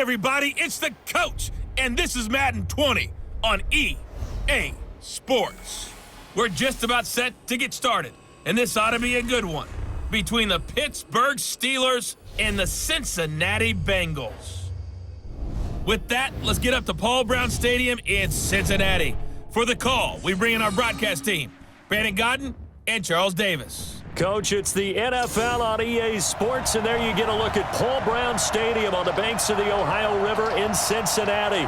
everybody, it's the coach, and this is Madden 20 on EA Sports. We're just about set to get started, and this ought to be a good one between the Pittsburgh Steelers and the Cincinnati Bengals. With that, let's get up to Paul Brown Stadium in Cincinnati. For the call, we bring in our broadcast team, Brandon Godden and Charles Davis. Coach, it's the NFL on EA Sports, and there you get a look at Paul Brown Stadium on the banks of the Ohio River in Cincinnati.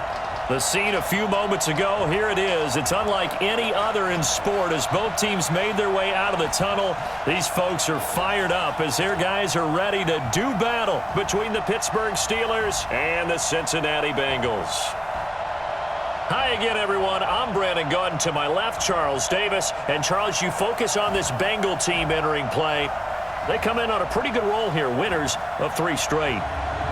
The scene a few moments ago, here it is. It's unlike any other in sport as both teams made their way out of the tunnel. These folks are fired up as their guys are ready to do battle between the Pittsburgh Steelers and the Cincinnati Bengals. Hi again, everyone. I'm Brandon Godden. To my left, Charles Davis. And Charles, you focus on this Bengal team entering play. They come in on a pretty good roll here, winners of 3 straight.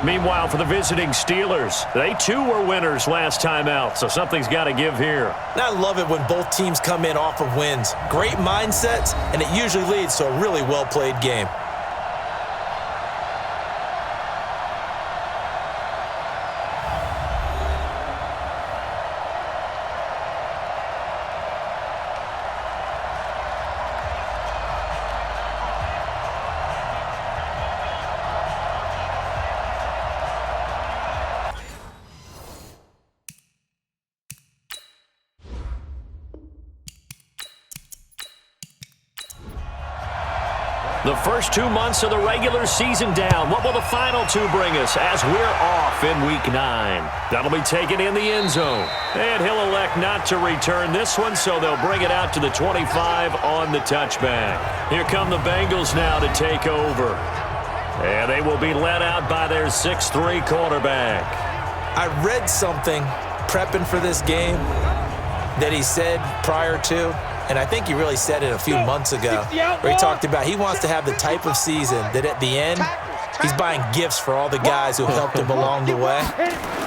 Meanwhile, for the visiting Steelers, they too were winners last time out, so something's got to give here. And I love it when both teams come in off of wins. Great mindsets, and it usually leads to a really well-played game. The first 2 months of the regular season down. What will the final 2 bring us as we're off in Week 9? That'll be taken in the end zone. And he'll elect not to return this one, so they'll bring it out to the 25 on the touchback. Here come the Bengals now to take over. And they will be led out by their 6'3" quarterback. I read something prepping for this game that he said prior to, and I think he really said it a few months ago, where he talked about he wants to have the type of season that at the end, he's buying gifts for all the guys who helped him along the way.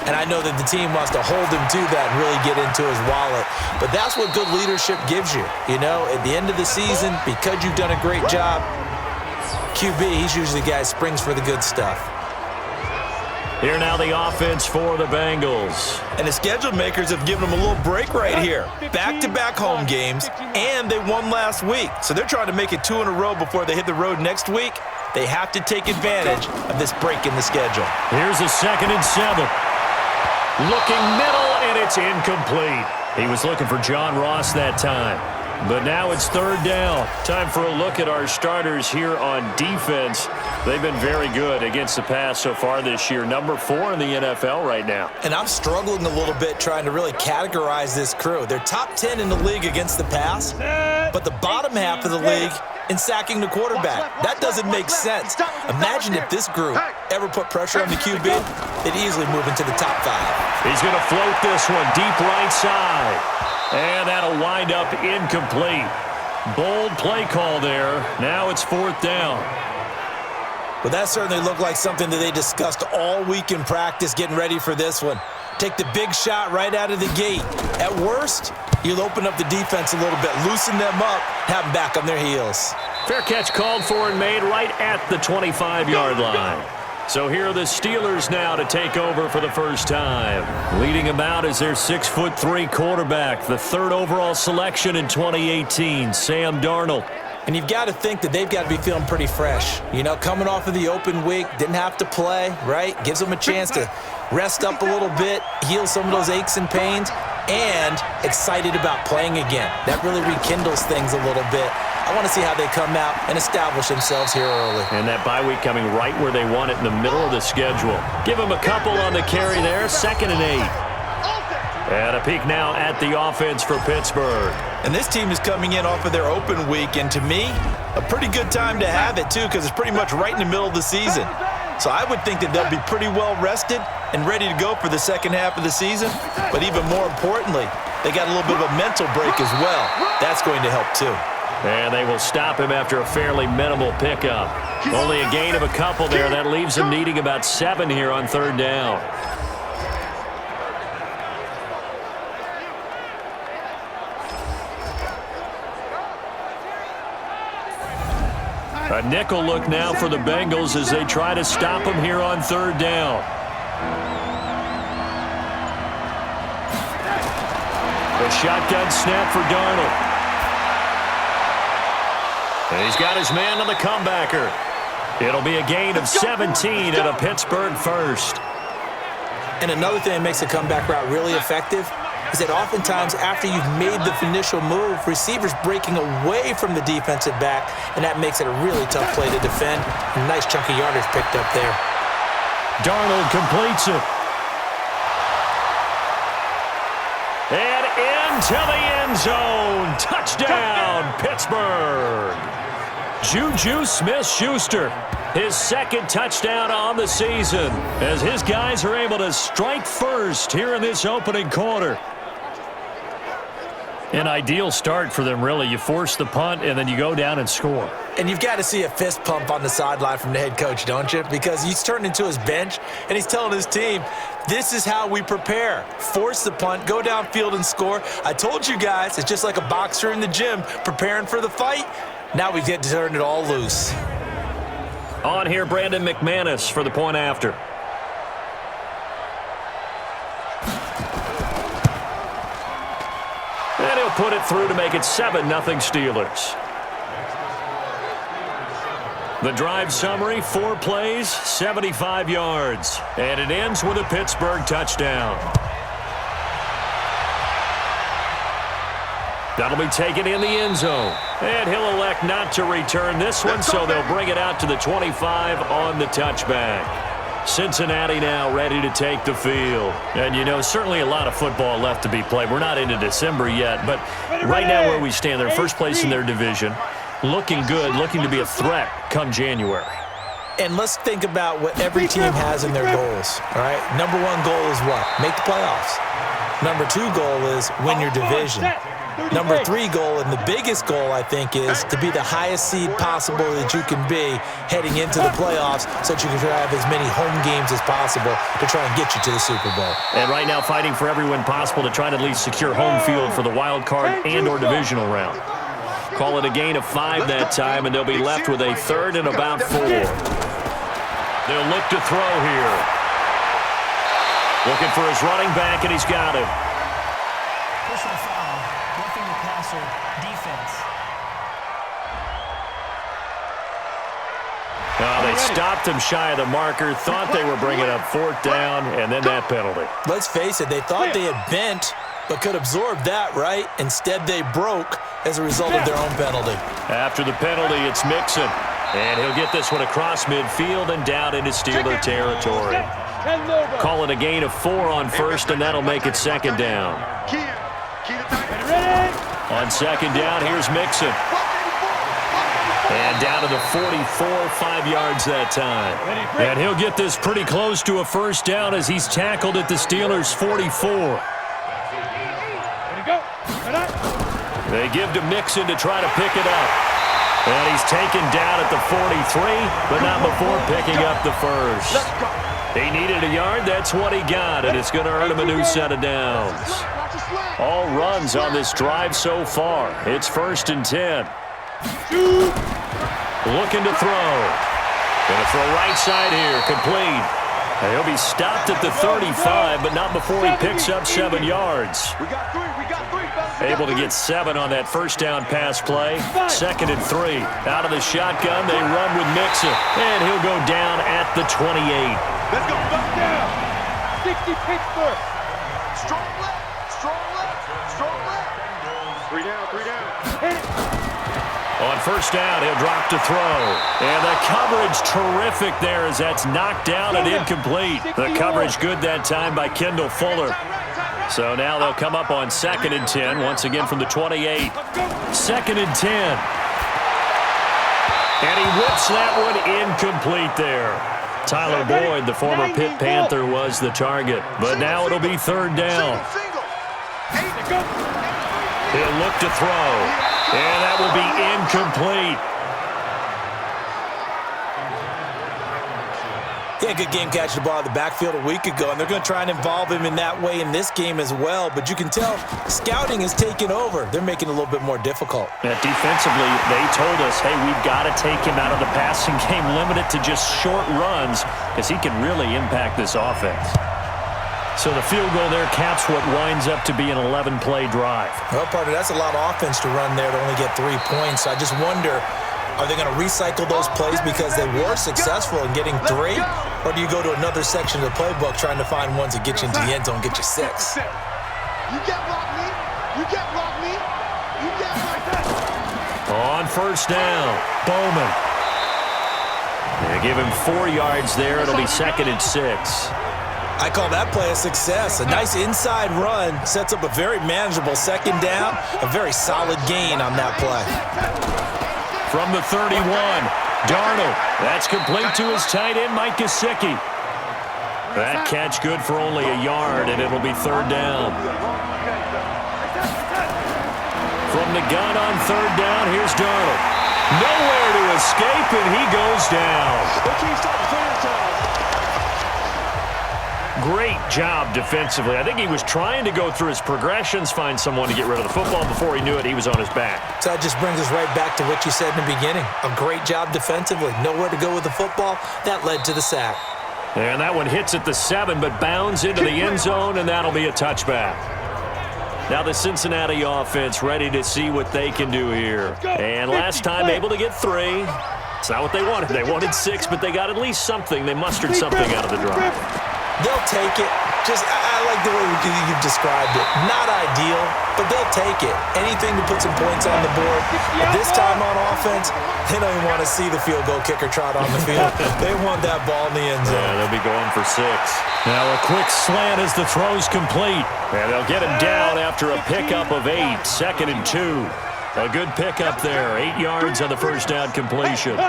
And I know that the team wants to hold him to that and really get into his wallet. But that's what good leadership gives you. You know, at the end of the season, because you've done a great job, QB, he's usually the guy who springs for the good stuff. Here now the offense for the Bengals. And the schedule makers have given them a little break right here. Back-to-back home games, and they won last week. So they're trying to make it 2 in a row before they hit the road next week. They have to take advantage of this break in the schedule. Here's a 2nd and 7. Looking middle, and it's incomplete. He was looking for John Ross that time. But now it's 3rd down. Time for a look at our starters here on defense. They've been very good against the pass so far this year. Number 4 in the NFL right now. And I'm struggling a little bit trying to really categorize this crew. They're top 10 in the league against the pass, but the bottom half of the league in sacking the quarterback. That doesn't make sense. Imagine if this group ever put pressure on the QB, they'd easily move into the top 5. He's going to float this one deep right side. And that'll wind up incomplete. Bold play call there. Now it's 4th down. Well, that certainly looked like something that they discussed all week in practice getting ready for this one. Take the big shot right out of the gate. At worst, you'll open up the defense a little bit, loosen them up, have them back on their heels. Fair catch called for and made right at the 25-yard line. So here are the Steelers now to take over for the first time. Leading them out is their 6'3" quarterback, the 3rd overall selection in 2018, Sam Darnold. And you've got to think that they've got to be feeling pretty fresh. You know, coming off of the open week, didn't have to play, right? Gives them a chance to rest up a little bit, heal some of those aches and pains, and excited about playing again. That really rekindles things a little bit. I want to see how they come out and establish themselves here early. And that bye week coming right where they want it in the middle of the schedule. Give them a couple on the carry there, 2nd and 8. And a peek now at the offense for Pittsburgh. And this team is coming in off of their open week, and to me, a pretty good time to have it, too, because it's pretty much right in the middle of the season. So I would think that they'll be pretty well rested and ready to go for the second half of the season. But even more importantly, they got a little bit of a mental break as well. That's going to help, too. And they will stop him after a fairly minimal pickup. Only a gain of a couple there. That leaves him needing about 7 here on 3rd down. A nickel look now for the Bengals as they try to stop him here on 3rd down. The shotgun snap for Darnold. And he's got his man on the comebacker. It'll be a gain of 17 and a Pittsburgh first. And another thing that makes a comeback route really effective is that oftentimes after you've made the initial move, receivers breaking away from the defensive back, and that makes it a really tough play to defend. A nice chunk of yardage picked up there. Darnold completes it. And into the end zone. Touchdown, Pittsburgh. Juju Smith-Schuster, his second touchdown on the season, as his guys are able to strike first here in this opening quarter. An ideal start for them, really. You force the punt, and then you go down and score. And you've got to see a fist pump on the sideline from the head coach, don't you? Because he's turned into his bench, and he's telling his team, this is how we prepare. Force the punt, go downfield and score. I told you guys, it's just like a boxer in the gym preparing for the fight. Now we get to turn it all loose. On here, Brandon McManus for the point after. And he'll put it through to make it 7-0 Steelers. The drive summary, 4 plays, 75 yards. And it ends with a Pittsburgh touchdown. That'll be taken in the end zone. And he'll elect not to return this one, so they'll bring it out to the 25 on the touchback. Cincinnati now ready to take the field. And, you know, certainly a lot of football left to be played. We're not into December yet, but right now where we stand, they're first place in their division. Looking good, looking to be a threat come January. And let's think about what every team has in their goals, all right? Number 1 goal is what? Make the playoffs. Number 2 goal is win your division. Number 3 goal, and the biggest goal, I think, is to be the highest seed possible that you can be heading into the playoffs so that you can have as many home games as possible to try and get you to the Super Bowl. And right now fighting for every win possible to try to at least secure home field for the wild card and or divisional round. Call it a gain of 5 that time, and they'll be left with a 3rd and about 4. They'll look to throw here. Looking for his running back, and he's got him. Personal foul, roughing the passer, defense. They stopped him shy of the marker, thought they were bringing up 4th down, and then that penalty. Let's face it, they thought they had bent, but could absorb that, right? Instead, they broke as a result of their own penalty. After the penalty, it's Mixon. And he'll get this one across midfield and down into Steeler territory. Call it a gain of 4 on 1st, and that'll make it 2nd down. On 2nd down, here's Mixon. And down to the 44, 5 yards that time. And he'll get this pretty close to a 1st down as he's tackled at the Steelers' 44. They give to Mixon to try to pick it up. And he's taken down at the 43, but not before picking up the 1st. He needed a yard, that's what he got, and it's going to earn him a new set of downs. All runs on this drive so far. It's 1st and 10. Looking to throw. Going to throw right side here, complete. And he'll be stopped at the 35, but not before he picks up 7 yards. Able to get 7 on that 1st down pass play. 2nd and 3. Out of the shotgun, they run with Mixon. And he'll go down at the 28. Let's go. Down. 60 Pittsburgh. Strong left. Strong left. Strong left. 3 down. 3 down. Hit it. On 1st down, he'll drop to throw. And the coverage terrific there as that's knocked down and incomplete. The coverage good that time by Kendall Fuller. So now they'll come up on 2nd and 10, once again from the 28. 2nd and 10. And he whips that one incomplete there. Tyler Boyd, the former Pitt Panther, was the target. But now it'll be 3rd down. He'll look to throw. And that will be incomplete. He had a good game catching the ball in the backfield a week ago, and they're going to try and involve him in that way in this game as well. But you can tell scouting is taking over. They're making it a little bit more difficult. Defensively, they told us, hey, we've got to take him out of the passing game, limit it to just short runs, because he can really impact this offense. So the field goal there caps what winds up to be an 11-play drive. Well, partner, that's a lot of offense to run there to only get 3 points. I just wonder, are they going to recycle those plays because they were successful in getting 3? Or do you go to another section of the playbook trying to find ones that get you into the end zone, get you 6? You get block me. You get block me. You get like that. On first down, Bowman. They give him 4 yards there. It'll be 2nd and 6. I call that play a success. A nice inside run sets up a very manageable 2nd down. A very solid gain on that play. From the 31, Darnold. That's complete to his tight end, Mike Gesicki. That catch good for only a yard, and it'll be 3rd down. From the gun on 3rd down, here's Darnold. Nowhere to escape, and he goes down. Great job defensively. I think he was trying to go through his progressions, find someone to get rid of the football. Before he knew it, he was on his back. So that just brings us right back to what you said in the beginning. A great job defensively. Nowhere to go with the football. That led to the sack. And that one hits at the 7, but bounds into the end zone, and that'll be a touchback. Now the Cincinnati offense ready to see what they can do here. And last time able to get 3. It's not what they wanted. They wanted 6, but they got at least something. They mustered something out of the drive. They'll take it. I like the way you've described it. Not ideal, but they'll take it. Anything to put some points on the board. But this time on offense, they don't even want to see the field goal kicker trot on the field. They want that ball in the end zone. Yeah, they'll be going for 6. Now a quick slant as the throw's complete. And they'll get him down after a pickup of 8. 2nd and 2. A good pickup there. 8 yards on the first down completion.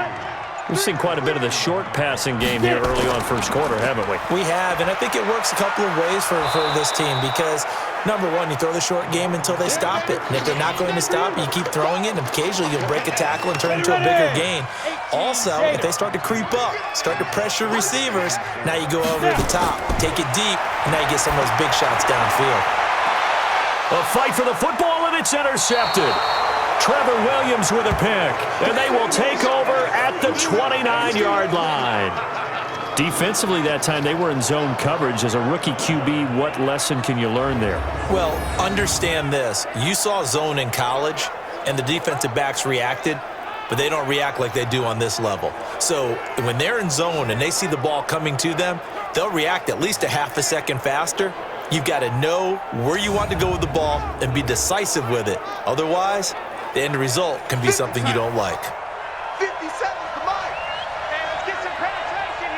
We've seen quite a bit of the short passing game here early on first quarter, haven't we? We have, and I think it works a couple of ways for this team because, number one, you throw the short game until they stop it. And if they're not going to stop it, you keep throwing it, and occasionally you'll break a tackle and turn it into a bigger gain. Also, if they start to creep up, start to pressure receivers, now you go over the top, take it deep, and now you get some of those big shots downfield. A fight for the football, and it's intercepted. Trevor Williams with a pick, and they will take over at the 29-yard line. Defensively that time, they were in zone coverage. As a rookie QB, what lesson can you learn there? Well, understand this. You saw zone in college, and the defensive backs reacted, but they don't react like they do on this level. So when they're in zone and they see the ball coming to them, they'll react at least a half a second faster. You've got to know where you want to go with the ball and be decisive with it. Otherwise, the end result can be something you don't like. 50 seconds to mine. Hey, let's get some penetration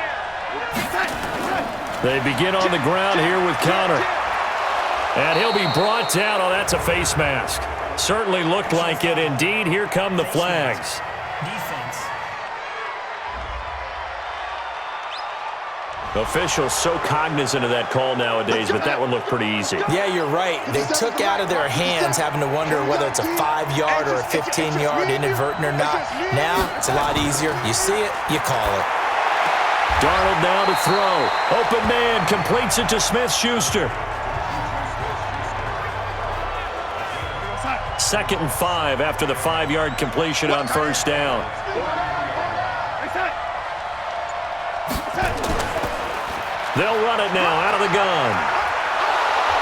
here. They begin on the ground here with Connor. And he'll be brought down. Oh, that's a face mask. Certainly looked like it. Indeed, here come the flags. Defense. Officials so cognizant of that call nowadays, but that one looked pretty easy. Yeah, you're right. They took out of their hands having to wonder whether it's a 5-yard or a 15-yard inadvertent or not. Now, it's a lot easier. You see it, you call it. Darnold now to throw. Open man completes it to Smith-Schuster. 2nd and 5 after the 5-yard completion on first down. They'll run it now out of the gun.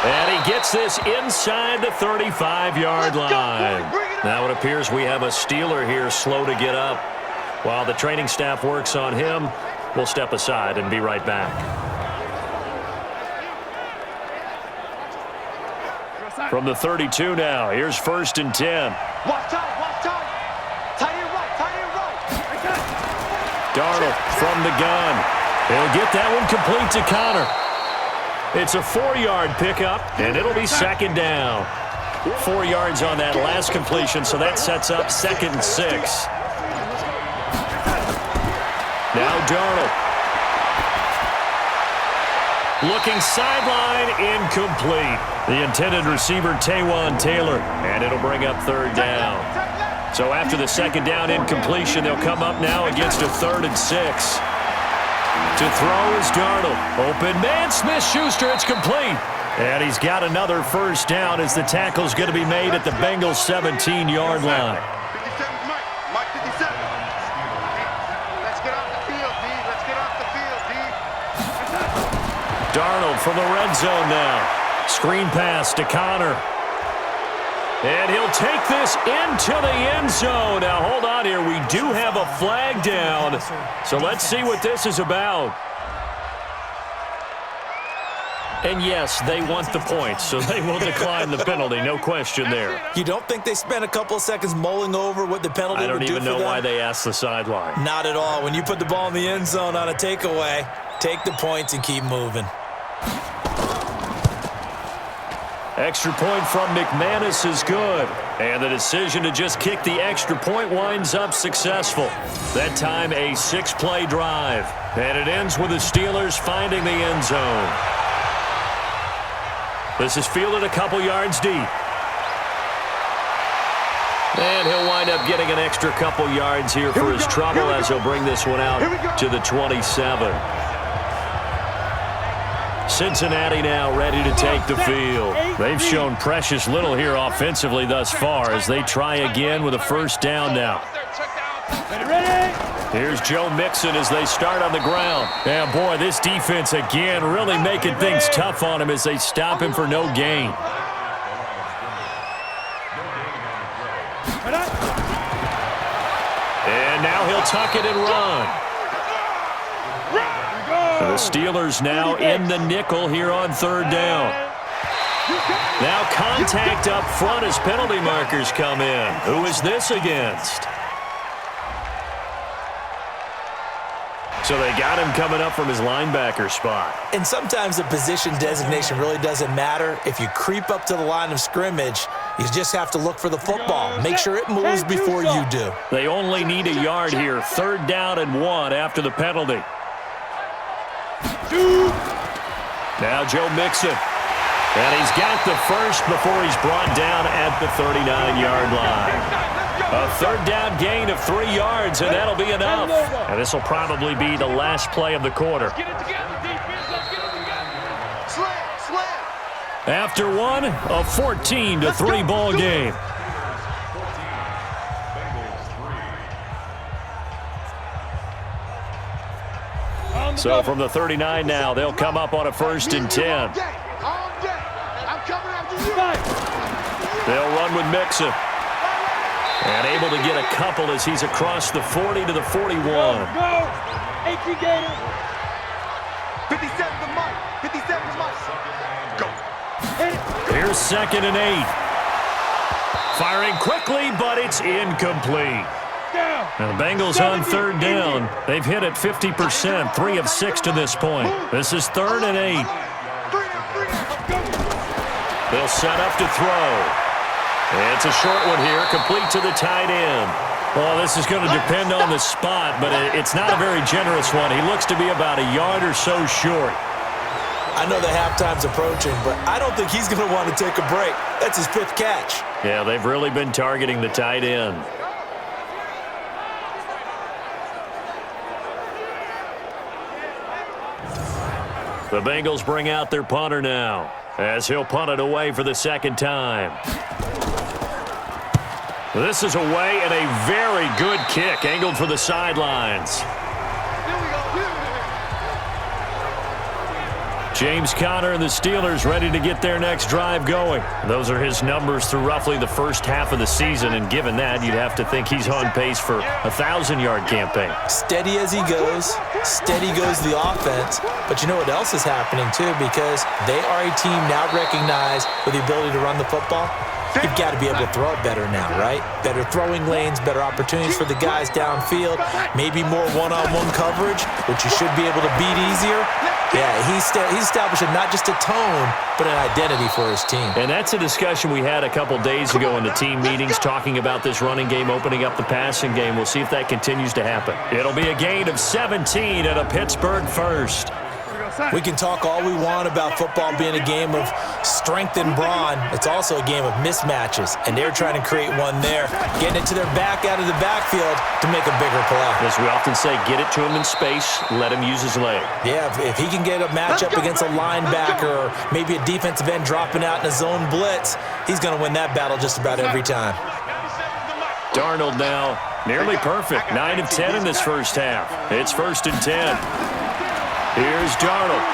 And he gets this inside the 35-yard line. Now it appears we have a Steeler here slow to get up. While the training staff works on him, we'll step aside and be right back. From the 32 now, here's 1st and 10. Watch out. Tie it right. Darnold from the gun. He'll get that one complete to Connor. It's a 4-yard pickup, and it'll be 2nd down. 4 yards on that last completion, so that sets up 2nd and 6. Now Darnold. Looking sideline, incomplete. The intended receiver, Taywan Taylor, and it'll bring up 3rd down. So after the 2nd down incompletion, they'll come up now against a 3rd and 6. To throw is Darnold. Open man, Smith-Schuster, it's complete. And he's got another first down as the tackle's going to be made at the Bengals' 17-yard line. 57 Mike 57. Let's get off the field, D. Darnold from the red zone now. Screen pass to Connor. And he'll take this into the end zone. Now, hold on here. We do have a flag down. So let's see what this is about. And yes, they want the points, so they will decline the penalty. No question there. You don't think they spent a couple of seconds mulling over what the penalty would do for them? I don't even know why they asked the sideline. Not at all. When you put the ball in the end zone on a takeaway, take the points and keep moving. Extra point from McManus is good. And the decision to just kick the extra point winds up successful. That time a 6-play drive. And it ends with the Steelers finding the end zone. This is fielded a couple yards deep. And he'll wind up getting an extra couple yards here for his trouble as he'll bring this one out to the 27. Cincinnati now ready to take the field. They've shown precious little here offensively thus far as they try again with a first down now. Here's Joe Mixon as they start on the ground. And boy, this defense again really making things tough on him as they stop him for no gain. And now he'll tuck it and run. The Steelers now in the nickel here on third down. Now contact up front as penalty markers come in. Who is this against? So they got him coming up from his linebacker spot. And sometimes the position designation really doesn't matter. If you creep up to the line of scrimmage, you just have to look for the football. Make sure it moves before you do. They only need a yard here. Third down and 1 after the penalty. Now Joe Mixon. And he's got the first before he's brought down at the 39-yard line. A third down gain of 3 yards, and that'll be enough. And this will probably be the last play of the quarter. After one, a 14-3 ball game. So from the 39 now, they'll come up on a 1st and 10. They'll run with Mixon. And able to get a couple as he's across the 40 to the 41. Go! 18 Gator! 57 to Mike! 57 to Mike! Go! Here's 2nd and 8. Firing quickly, but it's incomplete. Now the Bengals on third down. They've hit it 50%, 3 of 6 to this point. This is 3rd and 8. They'll set up to throw. It's a short one here, complete to the tight end. Well, this is going to depend on the spot, but it's not a very generous one. He looks to be about a yard or so short. I know the halftime's approaching, but I don't think he's going to want to take a break. That's his 5th catch. Yeah, they've really been targeting the tight end. The Bengals bring out their punter now as he'll punt it away for the 2nd time. This is away and a very good kick angled for the sidelines. James Conner and the Steelers ready to get their next drive going. Those are his numbers through roughly the first half of the season, and given that, you'd have to think he's on pace for a 1,000-yard campaign. Steady as he goes, steady goes the offense, but you know what else is happening too, because they are a team now recognized with the ability to run the football. You've got to be able to throw it better now, right? Better throwing lanes, better opportunities for the guys downfield, maybe more one-on-one coverage, which you should be able to beat easier. Yeah, he's establishing not just a tone, but an identity for his team. And that's a discussion we had a couple days ago in the team meetings, talking about this running game opening up the passing game. We'll see if that continues to happen. It'll be a gain of 17 and a Pittsburgh first. We can talk all we want about football being a game of strength and brawn. It's also a game of mismatches, and they're trying to create one there, getting it to their back out of the backfield to make a bigger play. As we often say, get it to him in space, let him use his leg. Yeah, if he can get a matchup against a linebacker or maybe a defensive end dropping out in a zone blitz, he's going to win that battle just about every time. Darnold now nearly perfect, 9 of 10 in this first half. It's 1st and 10. Here's Darnold.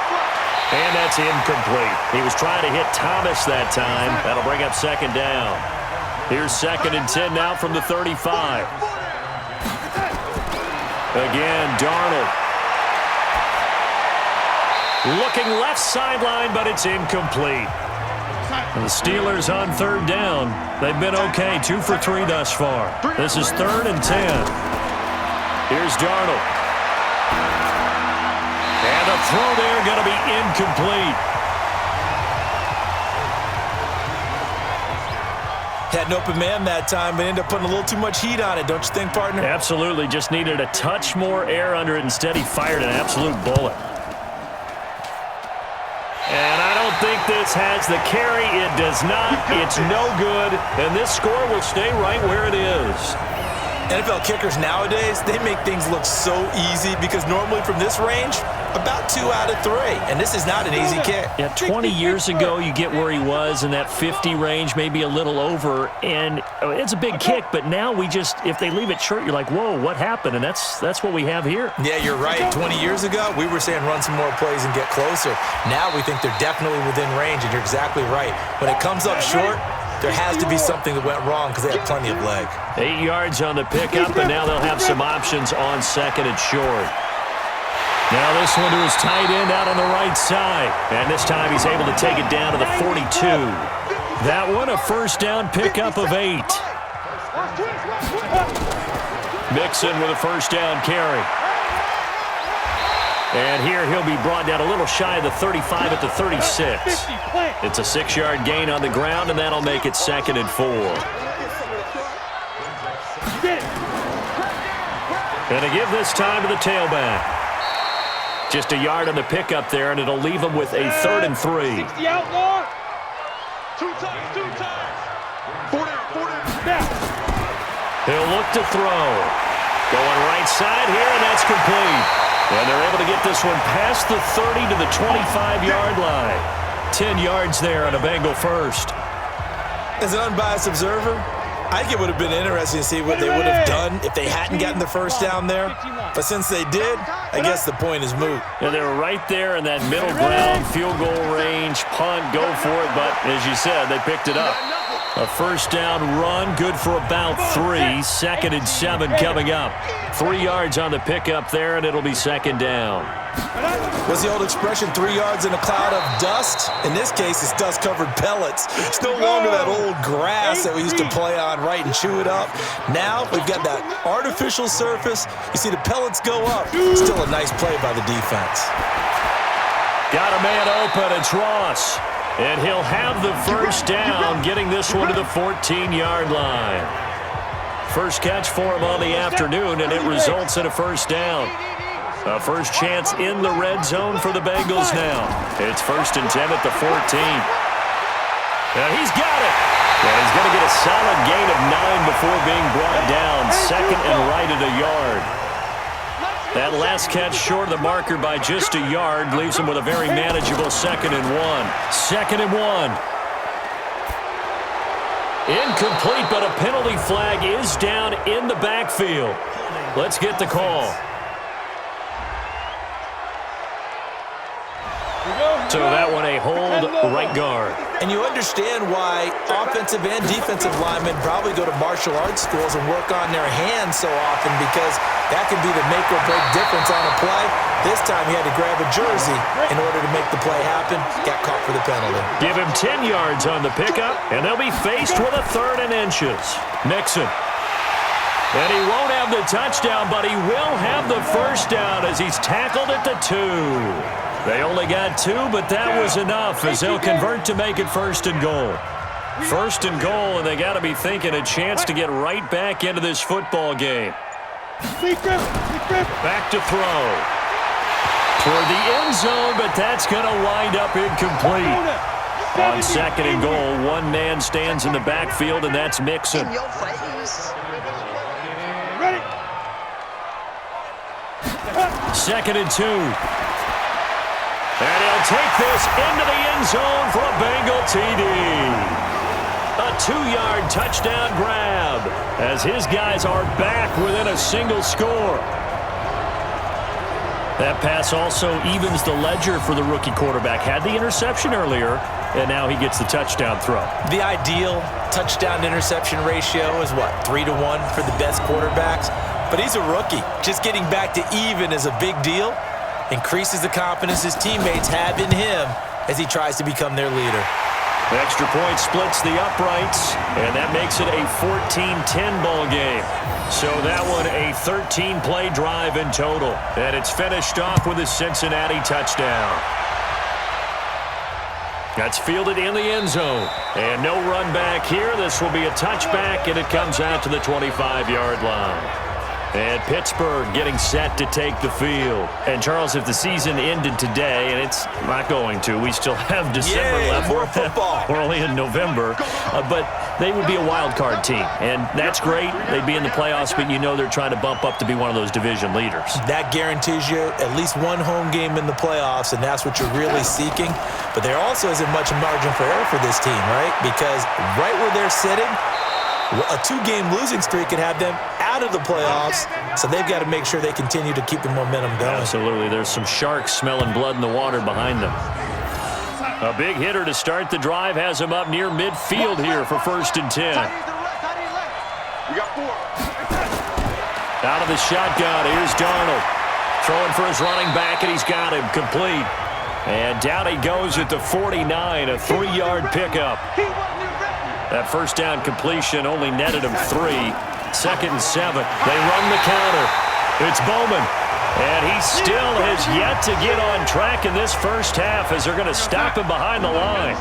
And that's incomplete. He was trying to hit Thomas that time. That'll bring up second down. Here's 2nd and 10 now from the 35. Again, Darnold. Looking left sideline, but it's incomplete. The Steelers on 3rd down. They've been okay, 2 for 3 thus far. This is 3rd and 10. Here's Darnold. And the throw there going to be incomplete. Had an open man that time, but ended up putting a little too much heat on it, don't you think, partner? Absolutely. Just needed a touch more air under it. Instead, he fired an absolute bullet. And I don't think this has the carry. It does not. It's no good. And this score will stay right where it is. NFL kickers nowadays, they make things look so easy because normally from this range, about 2 out of 3. And this is not an easy kick. Yeah, 20 years ago, you get where he was in that 50 range, maybe a little over. And it's a big kick, but now we just, if they leave it short, you're like, whoa, what happened? And that's what we have here. Yeah, you're right. 20 years ago, we were saying run some more plays and get closer. Now we think they're definitely within range, and you're exactly right. When it comes up short, there has to be something that went wrong because they have plenty of leg. 8 yards on the pickup, and now they'll have some options on 2nd and short. Now this one to his tight end out on the right side. And this time he's able to take it down to the 42. That one a 1st down pickup of 8. Mixon with a 1st down carry. And here he'll be brought down a little shy of the 35 at the 36. It's a 6-yard gain on the ground, and that'll make it 2nd and 4. And to give this time to the tailback. Just a yard on the pickup there, and it'll leave him with a 3rd and 3. 60 outlaw. 2 times. 4 down. He'll look to throw. Going right side here, and that's complete. And they're able to get this one past the 30 to the 25-yard line. 10 yards there on a Bengal first. As an unbiased observer, I think it would have been interesting to see what they would have done if they hadn't gotten the 1st down there. But since they did, I guess the point is moot. Yeah, they were right there in that middle ground, field goal range, punt, go for it. But as you said, they picked it up. A 1st down run, good for about 3. 2nd and 7 coming up. 3 yards on the pickup there, and it'll be 2nd down. What's the old expression, 3 yards in a cloud of dust? In this case, it's dust-covered pellets. It's no longer that old grass that we used to play on, right, and chew it up. Now we've got that artificial surface. You see the pellets go up. Still a nice play by the defense. Got a man open. It's Ross. And he'll have the 1st down, getting this one to the 14-yard line. First catch for him on the afternoon, and it results in a 1st down. A first chance in the red zone for the Bengals now. It's 1st and 10 at the 14. And he's got it. And he's going to get a solid gain of 9 before being brought down. 2nd and right at a yard. That last catch short of the marker by just a yard leaves him with a very manageable 2nd and 1. 2nd and 1. Incomplete, but a penalty flag is down in the backfield. Let's get the call. So that one a hold right guard. And you understand why offensive and defensive linemen probably go to martial arts schools and work on their hands so often, because that can be the make or break difference on a play. This time he had to grab a jersey in order to make the play happen. Got caught for the penalty. Give him 10 yards on the pickup, and they'll be faced with a 3rd and inches. Mixon. And he won't have the touchdown, but he will have the 1st down as he's tackled at the 2. They only got 2, but that was enough as they'll convert to make it 1st and goal. 1st and goal, and they got to be thinking a chance to get right back into this football game. Back to throw. Toward the end zone, but that's going to wind up incomplete. On 2nd and goal, one man stands in the backfield, and that's Mixon. Second and 2. And he'll take this into the end zone for a Bengal TD. A 2-yard touchdown grab as his guys are back within a single score. That pass also evens the ledger for the rookie quarterback. Had the interception earlier, and now he gets the touchdown throw. The ideal touchdown-interception ratio is, what, 3-1 for the best quarterbacks? But he's a rookie. Just getting back to even is a big deal. Increases the confidence his teammates have in him as he tries to become their leader. The extra point splits the uprights, and that makes it a 14-10 ball game. So that one a 13-play drive in total. And it's finished off with a Cincinnati touchdown. That's fielded in the end zone. And no run back here. This will be a touchback, and it comes out to the 25-yard line. And Pittsburgh getting set to take the field. And, Charles, if the season ended today, and it's not going to, we still have December left. More football. We're only in November. But they would be a wild card team. And that's great. They'd be in the playoffs, but you know they're trying to bump up to be one of those division leaders. That guarantees you at least one home game in the playoffs, and that's what you're really seeking. But there also isn't much margin for error for this team, right? Because right where they're sitting, a 2-game losing streak could have them out of the playoffs, so they've got to make sure they continue to keep the momentum going. Absolutely. There's some sharks smelling blood in the water behind them. A big hitter to start the drive has him up near midfield here for 1st and 10. We got 4. Out of the shotgun, here's Darnold. Throwing for his running back, and he's got him complete. And down he goes at the 49, a 3-yard pickup. That first down completion only netted him 3. 2nd and 7. They run the counter. It's Bowman. And he still has yet to get on track in this first half as they're going to stop him behind the line.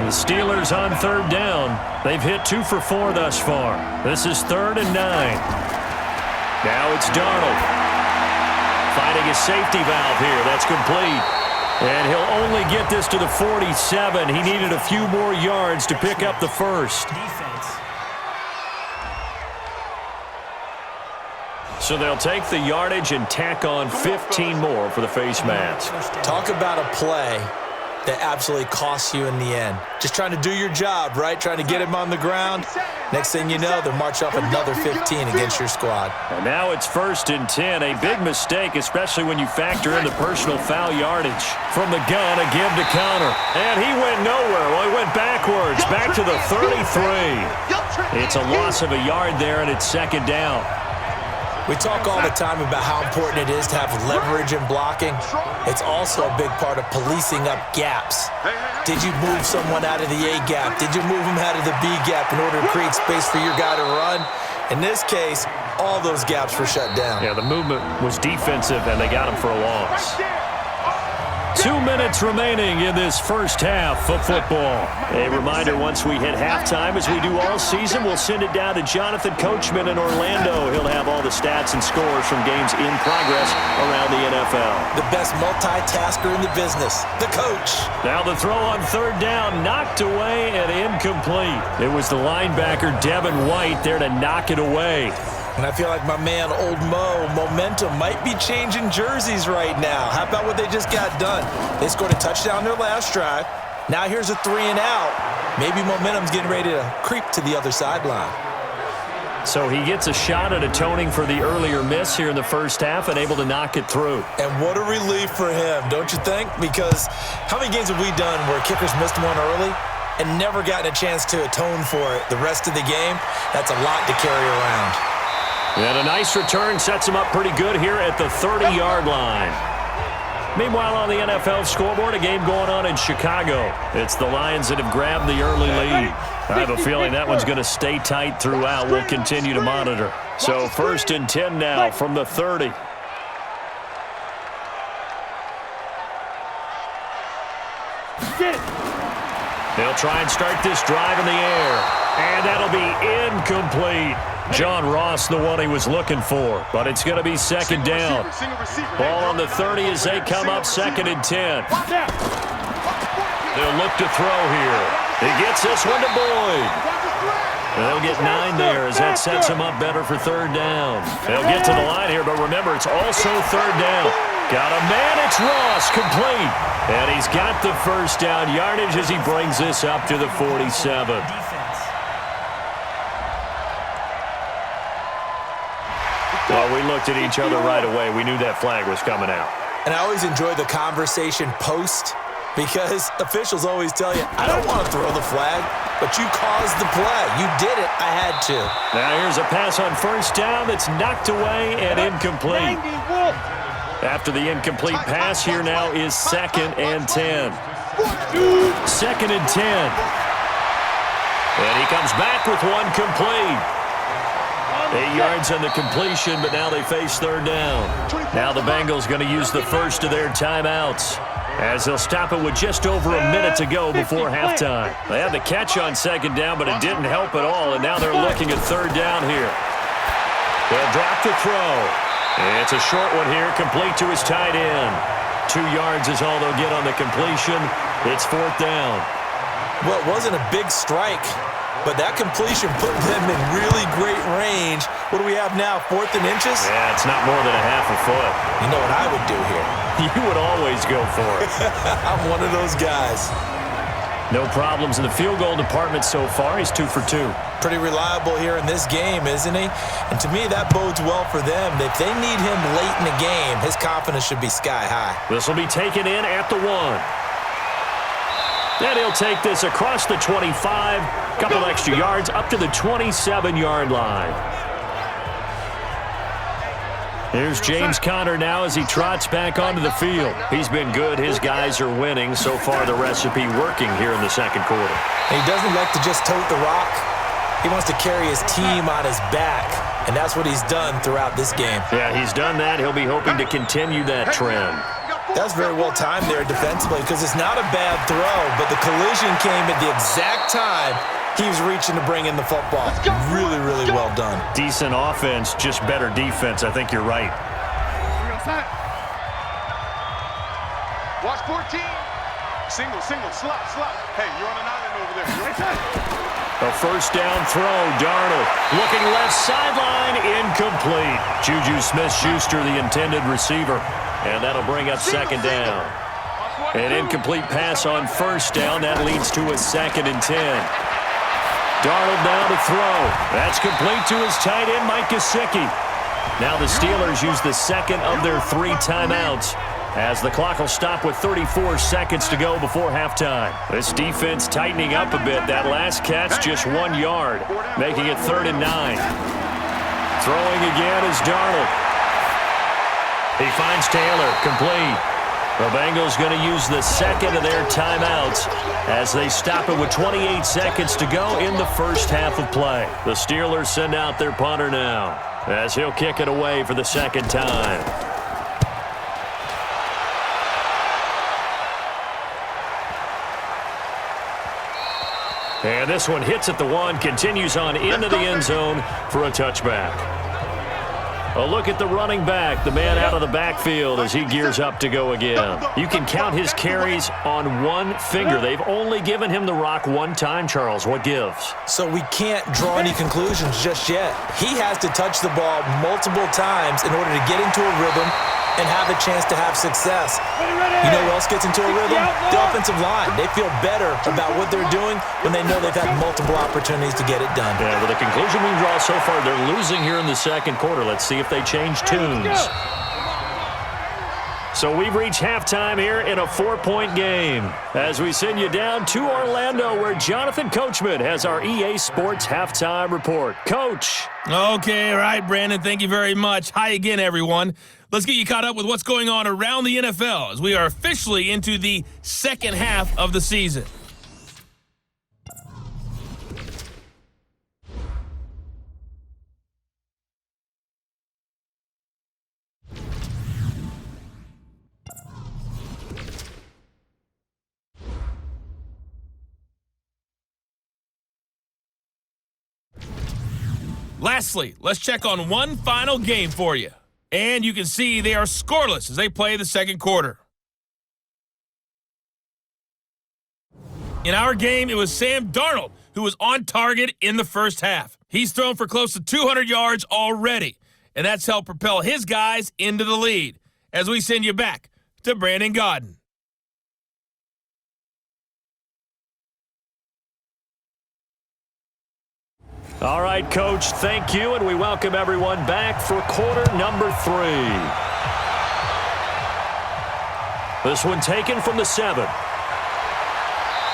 The Steelers on 3rd down. They've hit 2 for 4 thus far. This is 3rd and 9. Now it's Darnold. Finding a safety valve here. That's complete. And he'll only get this to the 47. He needed a few more yards to pick up the first. So they'll take the yardage and tack on 15 more for the face mask. Talk about a play that absolutely costs you in the end. Just trying to do your job, right? Trying to get him on the ground. Next thing you know, they'll march off another 15 against your squad. And now it's 1st and 10. A big mistake, especially when you factor in the personal foul yardage. From the gun, a give to counter. And he went nowhere. Well, he went backwards, back to the 33. It's a loss of a yard there, and it's 2nd down. We talk all the time about how important it is to have leverage in blocking. It's also a big part of policing up gaps. Did you move someone out of the A gap? Did you move him out of the B gap in order to create space for your guy to run? In this case, all those gaps were shut down. Yeah, the movement was defensive, and they got him for a loss. 2 minutes remaining in this first half of football. A reminder, once we hit halftime, as we do all season, we'll send it down to Jonathan Coachman in Orlando. He'll have all the stats and scores from games in progress around the NFL. The best multitasker in the business, the coach. Now the throw on 3rd down, knocked away and incomplete. It was the linebacker, Devin White, there to knock it away. And I feel like my man, Old Mo, momentum might be changing jerseys right now. How about what they just got done? They scored a touchdown their last drive. Now here's a 3 and out. Maybe momentum's getting ready to creep to the other sideline. So he gets a shot at atoning for the earlier miss here in the first half and able to knock it through. And what a relief for him, don't you think? Because how many games have we done where kickers missed one early and never gotten a chance to atone for it the rest of the game? That's a lot to carry around. And a nice return sets him up pretty good here at the 30-yard line. Meanwhile, on the NFL scoreboard, a game going on in Chicago. It's the Lions that have grabbed the early lead. I have a feeling that one's going to stay tight throughout. We'll continue to monitor. So 1st and 10 now from the 30. They'll try and start this drive in the air. And that'll be incomplete. John Ross, the one he was looking for. But it's going to be 2nd down. Ball on the 30 as they come up 2nd and 10. They'll look to throw here. He gets this one to Boyd. They'll get 9 there as that sets him up better for 3rd down. They'll get to the line here, but remember, it's also 3rd down. Got a man, it's Ross, complete. And he's got the first down yardage as he brings this up to the 47. Well, we looked at each other right away. We knew that flag was coming out. And I always enjoy the conversation post because officials always tell you, I don't want to throw the flag, but you caused the play. You did it. I had to. Now here's a pass on first down that's knocked away and incomplete. After the incomplete pass, here now is 2nd and 10. 2nd and 10. And he comes back with one complete. 8 yards on the completion, but now they face 3rd down. Now the Bengals going to use the first of their timeouts, as they'll stop it with just over a minute to go before halftime. They had the catch on 2nd down, but it didn't help at all, and now they're looking at 3rd down here. They'll drop the throw. It's a short one here, complete to his tight end. 2 yards is all they'll get on the completion. It's 4th down. Well, it wasn't a big strike, but that completion put them in really great range. What do we have now, 4th and inches? Yeah, it's not more than a half a foot. You know what I would do here? You would always go for it. I'm one of those guys. No problems in the field goal department so far. He's 2 for 2. Pretty reliable here in this game, isn't he? And to me, that bodes well for them. If they need him late in the game, his confidence should be sky high. This will be taken in at the 1. And he'll take this across the 25, couple extra yards up to the 27-yard line. Here's James Conner now as he trots back onto the field. He's been good. His guys are winning. So far, the recipe working here in the 2nd quarter. And he doesn't like to just tote the rock. He wants to carry his team on his back, and that's what he's done throughout this game. Yeah, he's done that. He'll be hoping to continue that trend. That's very well timed there defensively because it's not a bad throw, but the collision came at the exact time he was reaching to bring in the football. Really, really well done. Decent offense, just better defense. I think you're right. Watch 14. Single, slot. Hey, you're on an island over there. A first down throw. Darnold looking left sideline. Incomplete. Juju Smith-Schuster, the intended receiver. And that'll bring up 2nd down. An incomplete pass on first down. That leads to a 2nd and 10. Darnold now to throw. That's complete to his tight end, Mike Gesicki. Now the Steelers use the 2nd of their 3 timeouts, as the clock will stop with 34 seconds to go before halftime. This defense tightening up a bit. That last catch just 1 yard, making it 3rd and 9. Throwing again is Darnold. He finds Taylor, complete. The Bengals going to use the 2nd of their timeouts as they stop it with 28 seconds to go in the first half of play. The Steelers send out their punter now as he'll kick it away for the 2nd time. And this one hits at the 1, continues on into the end zone for a touchback. A look at the running back, the man out of the backfield as he gears up to go again. You can count his carries on one finger. They've only given him the rock one time, Charles. What gives? So we can't draw any conclusions just yet. He has to touch the ball multiple times in order to get into a rhythm and have a chance to have success. You know who else gets into a rhythm? The offensive line. They feel better about what they're doing when they know they've had multiple opportunities to get it done. Yeah, well, the conclusion we draw so far, they're losing here in the 2nd quarter. Let's see if they change tunes. So we've reached halftime here in a 4-point game as we send you down to Orlando, where Jonathan Coachman has our EA Sports halftime report. Coach. Okay, all right, Brandon, thank you very much. Hi again, everyone. Let's get you caught up with what's going on around the NFL as we are officially into the 2nd half of the season. Lastly, let's check on one final game for you. And you can see they are scoreless as they play the 2nd quarter. In our game, it was Sam Darnold who was on target in the first half. He's thrown for close to 200 yards already, and that's helped propel his guys into the lead. As we send you back to Brandon Gaudin. All right, Coach, thank you, and we welcome everyone back for quarter number 3. This one taken from the 7.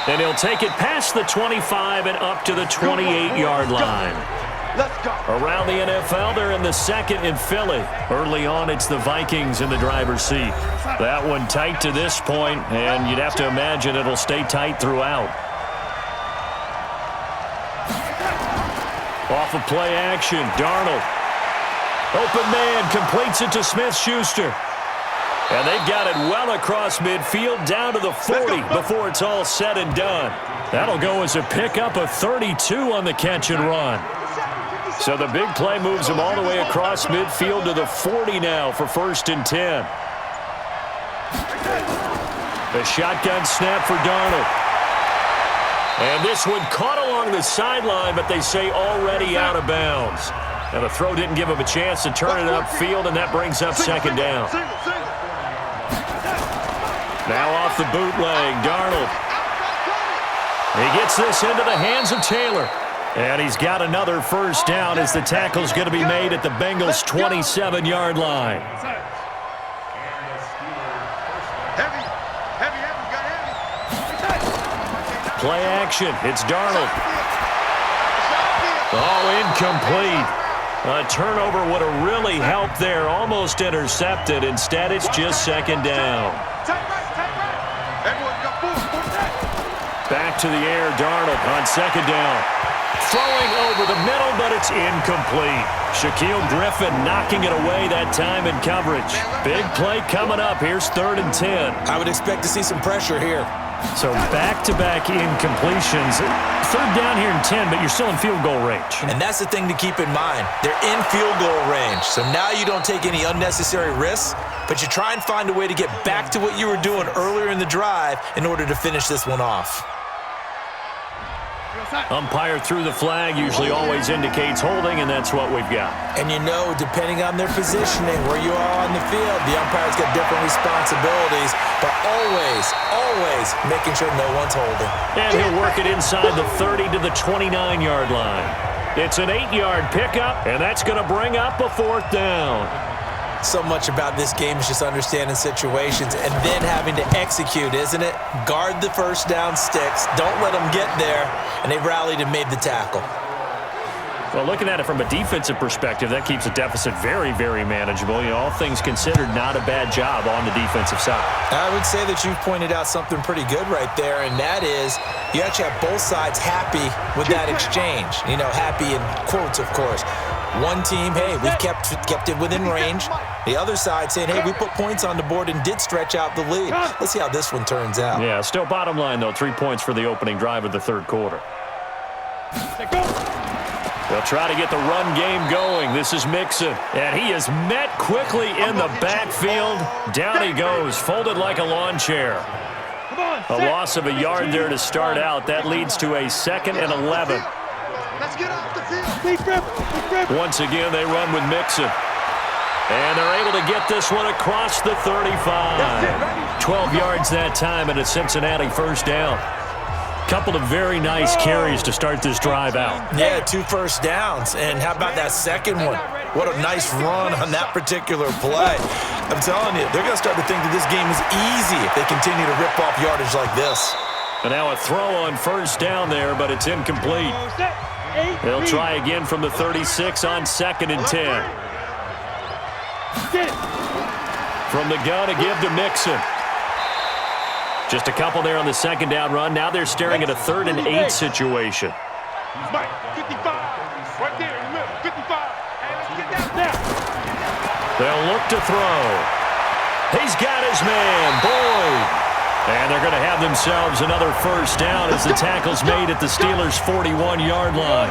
And he'll take it past the 25 and up to the 28-yard line. Let's go. Around the NFL, they're in the 2nd in Philly. Early on, it's the Vikings in the driver's seat. That one tight to this point, and you'd have to imagine it'll stay tight throughout. Off of play action, Darnold. Open man, completes it to Smith-Schuster. And they've got it well across midfield, down to the 40 before it's all said and done. That'll go as a pickup of 32 on the catch and run. So the big play moves him all the way across midfield to the 40 now for 1st and 10. The shotgun snap for Darnold. And this one caught along the sideline, but they say already out of bounds. And the throw didn't give him a chance to turn it upfield, and that brings up 2nd down. Now off the bootleg, Darnold. He gets this into the hands of Taylor. And he's got another 1st down as the tackle's going to be made at the Bengals' 27-yard line. Play action. It's Darnold. Oh, incomplete. A turnover would have really helped there. Almost intercepted. Instead, it's just 2nd down. Back to the air, Darnold on 2nd down. Throwing over the middle, but it's incomplete. Shaquille Griffin knocking it away that time in coverage. Big play coming up. Here's 3rd and 10. I would expect to see some pressure here. So back-to-back incompletions. 3rd down here in 10, but you're still in field goal range. And that's the thing to keep in mind. They're in field goal range. So now you don't take any unnecessary risks, but you try and find a way to get back to what you were doing earlier in the drive in order to finish this one off. Umpire threw the flag, usually always indicates holding, and that's what we've got. And you know, depending on their positioning, where you are on the field, the umpire's got different responsibilities, but always making sure no one's holding. And he'll work it inside the 30 to the 29-yard line. It's an 8-yard pickup, and that's going to bring up a 4th down. So much about this game is just understanding situations and then having to execute, isn't it? Guard the 1st down sticks. Don't let them get there. And they rallied and made the tackle. Well, looking at it from a defensive perspective, that keeps the deficit very, very manageable. You know, all things considered, not a bad job on the defensive side. I would say that you've pointed out something pretty good right there, and that is you actually have both sides happy with that exchange. You know, happy in quotes, of course. One team, hey, we've kept it within range. The other side saying, hey, we put points on the board and did stretch out the lead. Let's see how this one turns out. Yeah, still bottom line, though, 3 points for the opening drive of the 3rd quarter. They'll try to get the run game going. This is Mixon, and he is met quickly in the backfield. Down he goes, folded like a lawn chair. A loss of a yard there to start out. That leads to a 2nd and 11. Let's get off the field. Once again, they run with Mixon. And they're able to get this one across the 35. 12 yards that time, and a Cincinnati 1st down. Couple of very nice carries to start this drive out. Yeah, 2 1st downs. And how about that second one? What a nice run on that particular play. I'm telling you, they're going to start to think that this game is easy if they continue to rip off yardage like this. And now a throw on 1st down there, but it's incomplete. They'll try again from the 36 on 2nd and 10. From the gun, a give to Mixon. Just a couple there on the 2nd down run. Now they're staring at a 3rd and 8 situation. Mike, 55. Right there in the middle, 55. Hey, let's get down there. They'll look to throw. He's got his man, Boyd. And they're going to have themselves another 1st down as the tackle's made at the Steelers' 41-yard line.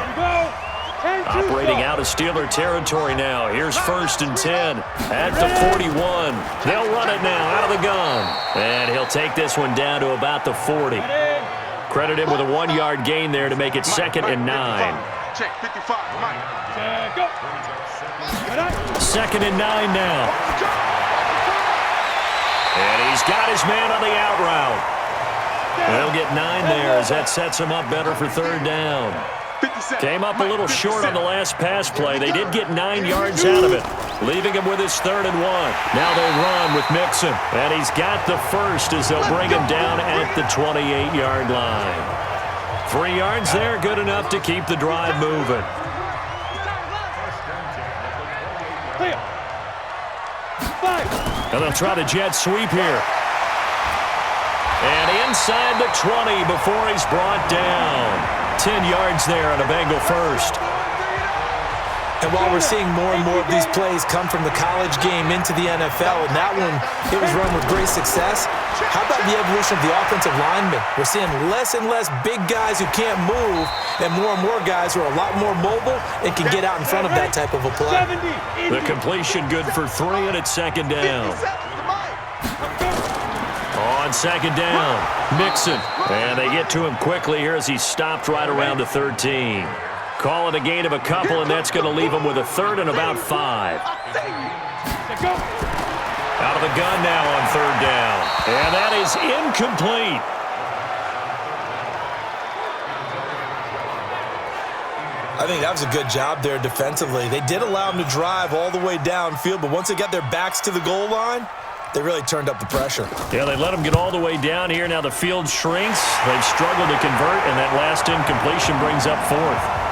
Operating out of Steeler territory now. Here's 1st and 10 at the 41. They'll run it now out of the gun. And he'll take this one down to about the 40. Credit him with a 1-yard gain there to make it 2nd and 9. Check 55, Mike. 2nd and 9 now. And he's got his man on the out route. They'll get 9 there as that sets him up better for 3rd down. Came up a little short on the last pass play. They did get 9 yards out of it. leaving him with his 3rd and 1. Now they run with Mixon, and he's got the first as they'll bring him down at the 28-yard line. 3 yards there, good enough to keep the drive moving. And they'll try the jet sweep here. And inside the 20 before he's brought down. 10 yards there on a Bengal first. And while we're seeing more and more of these plays come from the college game into the NFL, and that one, it was run with great success, how about the evolution of the offensive linemen? We're seeing less and less big guys who can't move and more guys who are a lot more mobile and can get out in front of that type of a play. The completion good for 3, and it's 2nd down. On 2nd down, Mixon. And they get to him quickly here as he's stopped right around the 13. Call it a gain of a couple, and that's going to leave him with a 3rd and about 5. Out of the gun now on 3rd down. And that is incomplete. I think that was a good job there defensively. They did allow him to drive all the way downfield, but once they got their backs to the goal line, they really turned up the pressure. Yeah, they let him get all the way down here. Now the field shrinks. They've struggled to convert, and that last incompletion brings up 4th.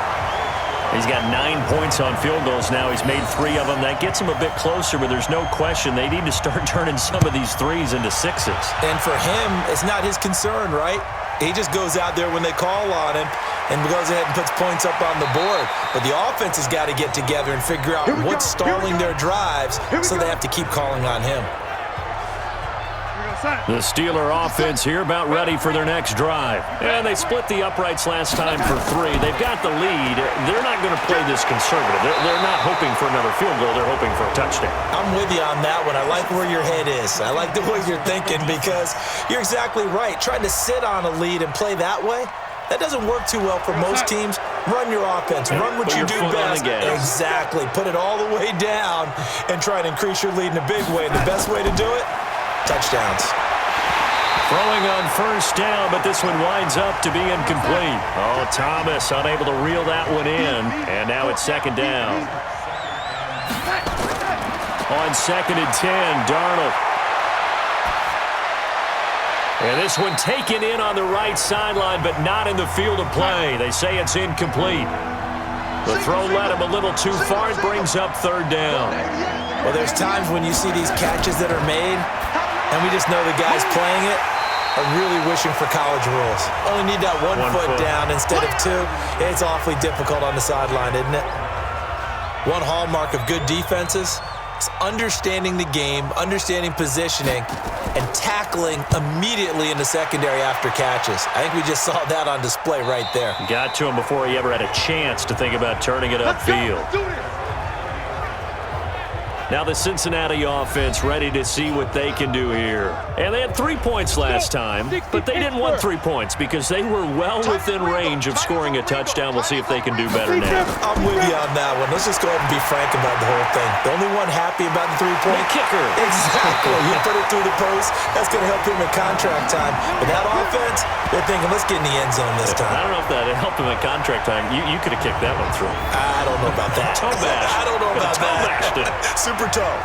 He's got 9 points on field goals now. He's made 3 of them. That gets him a bit closer, but there's no question they need to start turning some of these 3s into 6s. And for him, it's not his concern, right? He just goes out there when they call on him and goes ahead and puts points up on the board. But the offense has got to get together and figure out what's stalling their drives, so they have to keep calling on him. The Steeler offense here about ready for their next drive. And they split the uprights last time for 3. They've got the lead. They're not going to play this conservative. They're not hoping for another field goal. They're hoping for a touchdown. I'm with you on that one. I like where your head is. I like the way you're thinking because you're exactly right. Trying to sit on a lead and play that way, that doesn't work too well for most teams. Run your offense. Run what you do best. Exactly. Put it all the way down and try to increase your lead in a big way. And the best way to do it, touchdowns. Throwing on 1st down, but this one winds up to be incomplete. Oh, Thomas unable to reel that one in, and now it's 2nd down. On 2nd and 10, Darnold. And this one taken in on the right sideline, but not in the field of play. They say it's incomplete. The throw led him a little too far. It brings up 3rd down. Well, there's times when you see these catches that are made, and we just know the guys playing it are really wishing for college rules. Only need that one foot down instead of 2. It's awfully difficult on the sideline, isn't it? One hallmark of good defenses is understanding the game, understanding positioning, and tackling immediately in the secondary after catches. I think we just saw that on display right there. Got to him before he ever had a chance to think about turning it upfield. Now the Cincinnati offense ready to see what they can do here. And they had 3 points last time, but they didn't want 3 points because they were well within range of scoring a touchdown. We'll see if they can do better now. I'm with you on that one. Let's just go ahead and be frank about the whole thing. The only one happy about the 3-point kicker. Exactly. You put it through the post. That's going to help him in contract time. But that offense, they're thinking, let's get in the end zone this time. I don't know if that helped him in contract time. You could have kicked that one through. I don't know about that. Toe bash. I don't know about toe that. Bashed it. Super toe.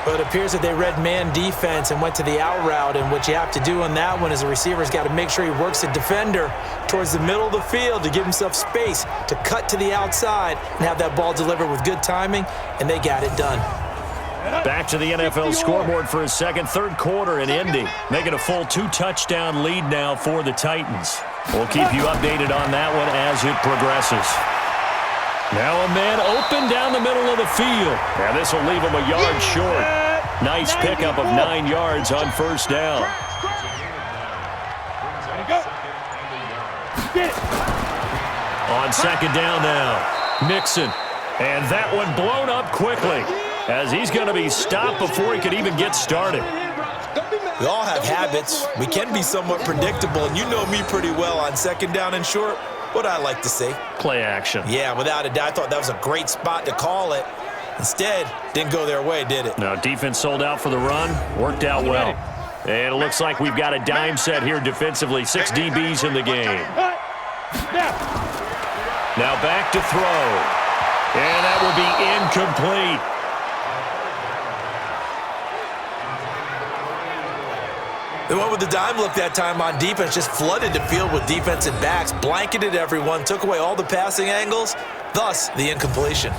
But it appears that they read man defense and went to the out route, and what you have to do on that one is the receiver's got to make sure he works the defender towards the middle of the field to give himself space to cut to the outside and have that ball delivered with good timing, and they got it done. Back to the NFL scoreboard for a third quarter in Indy, making a full 2-touchdown lead now for the Titans. We'll keep you updated on that one as it progresses. Now a man open down the middle of the field. And this will leave him a yard short. Nice pickup of 9 yards on 1st down. On 2nd down now, Mixon. And that one blown up quickly as he's going to be stopped before he could even get started. We all have habits. We can be somewhat predictable, and you know me pretty well on 2nd down and short. What I like to see. Play action. Yeah, without a doubt. I thought that was a great spot to call it. Instead, didn't go their way, did it? Now, defense sold out for the run. Worked out well. And it looks like we've got a dime set here defensively. 6 DBs in the game. Now back to throw. And that will be incomplete. They went with the dime look that time on defense, just flooded the field with defensive backs, blanketed everyone, took away all the passing angles, thus the incompletion.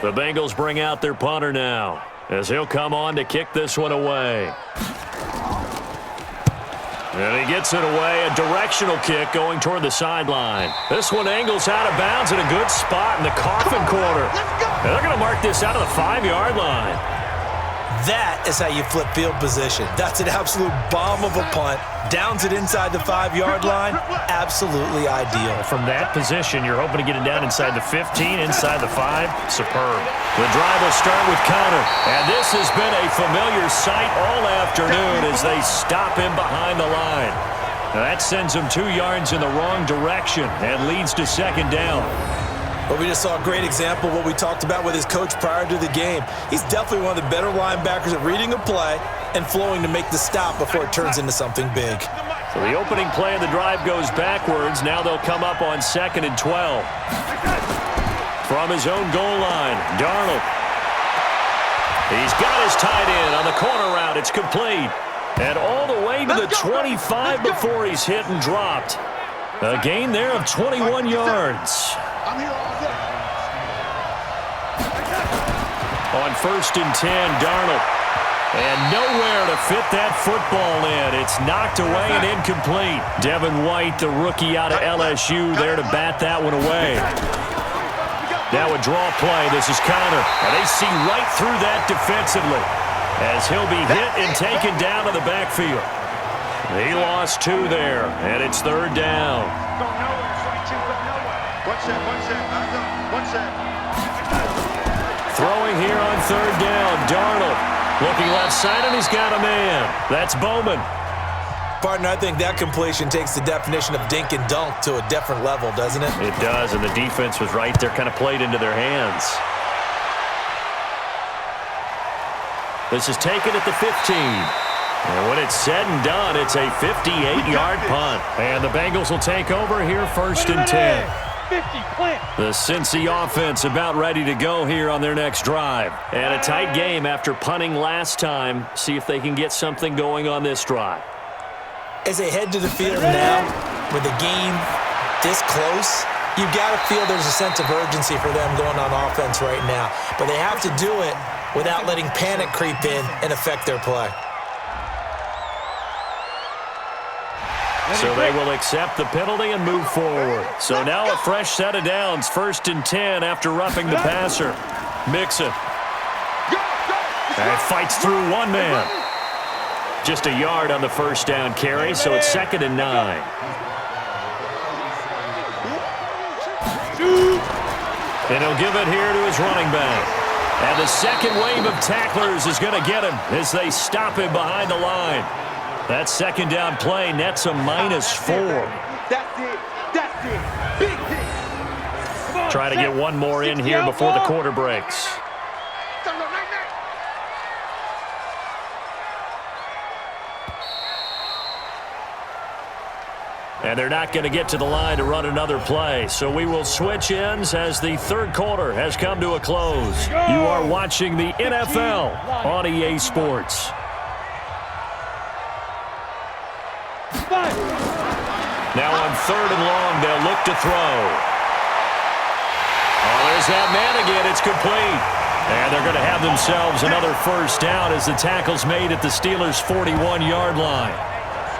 The Bengals bring out their punter now, as he'll come on to kick this one away. And he gets it away, a directional kick going toward the sideline. This one angles out of bounds in a good spot in the coffin corner. And they're going to mark this out of the 5-yard line. That is how you flip field position. That's an absolute bomb of a punt. Downs it inside the 5-yard line. Absolutely ideal. From that position, you're hoping to get it down inside the 15, inside the 5. Superb. The drive will start with Connor. And this has been a familiar sight all afternoon as they stop him behind the line. Now that sends him 2 yards in the wrong direction and leads to second down. But we just saw a great example of what we talked about with his coach prior to the game. He's definitely one of the better linebackers at reading a play and flowing to make the stop before it turns into something big. So the opening play of the drive goes backwards. Now they'll come up on 2nd and 12. From his own goal line, Darnold. He's got his tight end on the corner route. It's complete. And all the way to the 25 before he's hit and dropped. A gain there of 21 yards. I'm here all day. On 1st and 10, Darnold. And nowhere to fit that football in. It's knocked away and incomplete. Devin White, the rookie out of LSU, there to bat that one away. Now a draw play. This is Connor. And they see right through that defensively as he'll be hit and taken down to the backfield. He lost 2 there, and it's 3rd down. Go nowhere, strike 2, go nowhere. One set. Throwing here on 3rd down, Darnold. Looking left side, and he's got a man. That's Bowman. Partner, I think that completion takes the definition of dink and dunk to a different level, doesn't it? It does, and the defense was right there, kind of played into their hands. This is taken at the 15. And when it's said and done, it's a 58-yard punt. And the Bengals will take over here 1st and 10. 50, plant. The Cincy offense about ready to go here on their next drive. And a tight game after punting last time. See if they can get something going on this drive. As they head to the field now, with the game this close, you've got to feel there's a sense of urgency for them going on offense right now. But they have to do it without letting panic creep in and affect their play. So they will accept the penalty and move forward. So now a fresh set of downs, 1st and 10 after roughing the passer. Mixon. And fights through one man. Just a yard on the 1st down carry, so it's 2nd and 9. And he'll give it here to his running back. And the second wave of tacklers is going to get him as they stop him behind the line. That 2nd down play nets a -4. That's it. Big hit. Try to get one more in here before the quarter breaks. And they're not going to get to the line to run another play. So we will switch ends as the 3rd quarter has come to a close. You are watching the NFL on EA Sports. Now on 3rd and long, they'll look to throw. Oh, there's that man again. It's complete. And they're going to have themselves another 1st down as the tackle's made at the Steelers' 41-yard line.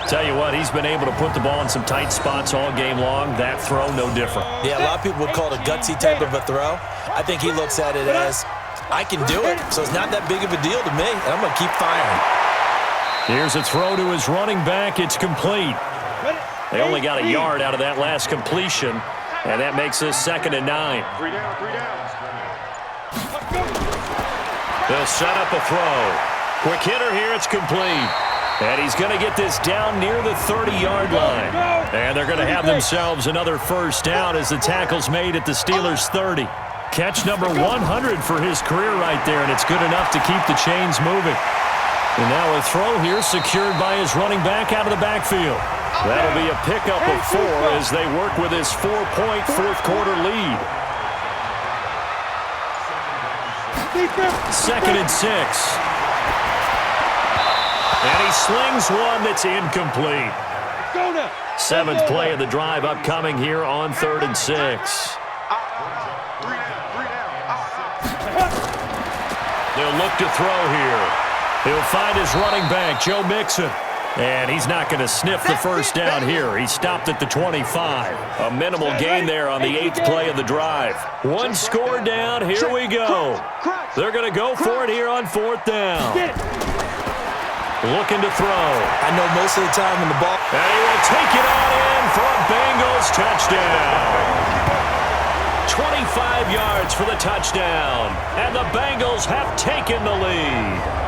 Tell you what, he's been able to put the ball in some tight spots all game long. That throw, no different. Yeah, a lot of people would call it a gutsy type of a throw. I think he looks at it as, I can do it, so it's not that big of a deal to me, and I'm going to keep firing. Here's a throw to his running back. It's complete. They only got a yard out of that last completion, and that makes this 2nd and 9. 3 down. They'll set up a throw. Quick hitter here. It's complete. And he's going to get this down near the 30-yard line. And they're going to have themselves another 1st down as the tackle's made at the Steelers' 30. Catch number 100 for his career right there, and it's good enough to keep the chains moving. And now a throw here secured by his running back out of the backfield. That'll be a pickup of 4 as they work with his 4-point fourth-quarter lead. 2nd and 6. And he slings one that's incomplete. 7th play of the drive upcoming here on 3rd and 6. They'll look to throw here. He'll find his running back, Joe Mixon. And he's not going to sniff the first down here. He stopped at the 25. A minimal gain there on the 8th play of the drive. 1 score down. Here we go. They're going to go for it here on 4th down. Looking to throw. I know most of the time when the ball... And he will take it on in for a Bengals touchdown. 25 yards for the touchdown. And the Bengals have taken the lead.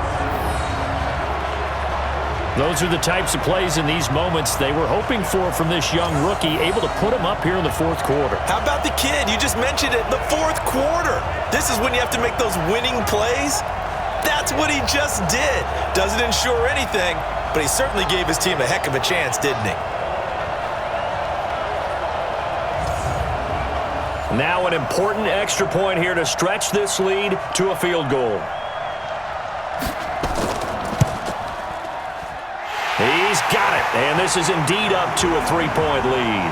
Those are the types of plays in these moments they were hoping for from this young rookie, able to put him up here in the 4th quarter. How about the kid? You just mentioned it, the 4th quarter. This is when you have to make those winning plays. That's what he just did. Doesn't ensure anything, but he certainly gave his team a heck of a chance, didn't he? Now an important extra point here to stretch this lead to a field goal. He's got it, and this is indeed up to a 3-point lead.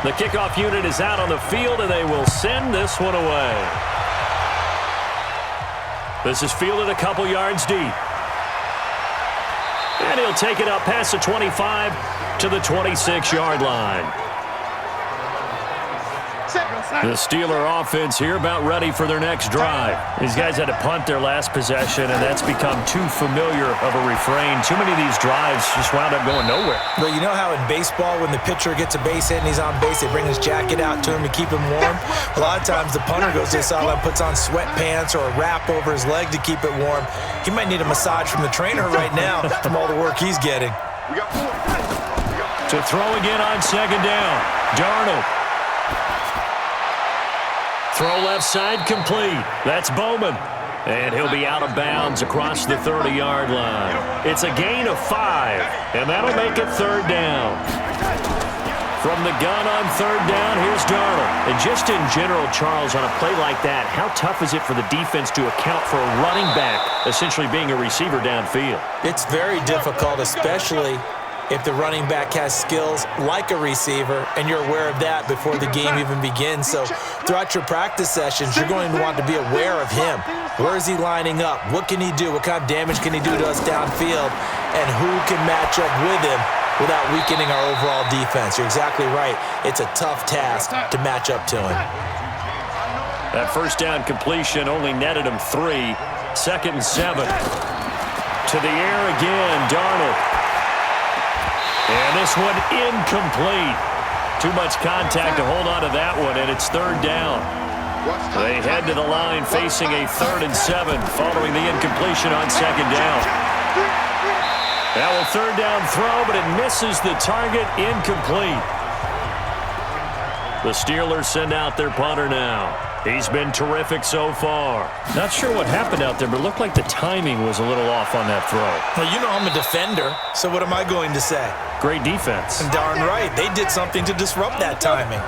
The kickoff unit is out on the field, and they will send this one away. This is fielded a couple yards deep. And he'll take it up past the 25 to the 26-yard line. The Steeler offense here about ready for their next drive. These guys had to punt their last possession, and that's become too familiar of a refrain. Too many of these drives just wound up going nowhere. Well, you know how in baseball when the pitcher gets a base hit and he's on base, they bring his jacket out to him to keep him warm? A lot of times the punter goes to the sideline, puts on sweatpants or a wrap over his leg to keep it warm. He might need a massage from the trainer right now from all the work he's getting. To throw again on 2nd down. Darnold. Throw left side complete. That's Bowman. And he'll be out of bounds across the 30-yard line. It's a gain of 5, and that'll make it 3rd down. From the gun on 3rd down, here's Darnold. And just in general, Charles, on a play like that, how tough is it for the defense to account for a running back essentially being a receiver downfield? It's very difficult, especially if the running back has skills like a receiver, and you're aware of that before the game even begins. So throughout your practice sessions, you're going to want to be aware of him. Where is he lining up? What can he do? What kind of damage can he do to us downfield? And who can match up with him without weakening our overall defense? You're exactly right. It's a tough task to match up to him. That first down completion only netted him 3. 2nd and 7. To the air again, Darnold. And this one incomplete. Too much contact to hold on to that one, and it's 3rd down. They head to the line facing a 3rd and 7 following the incompletion on 2nd down. Now a 3rd down throw, but it misses the target, incomplete. The Steelers send out their punter now. He's been terrific so far. Not sure what happened out there, but it looked like the timing was a little off on that throw. Well, you know I'm a defender, so what am I going to say? Great defense. Darn right. They did something to disrupt that timing.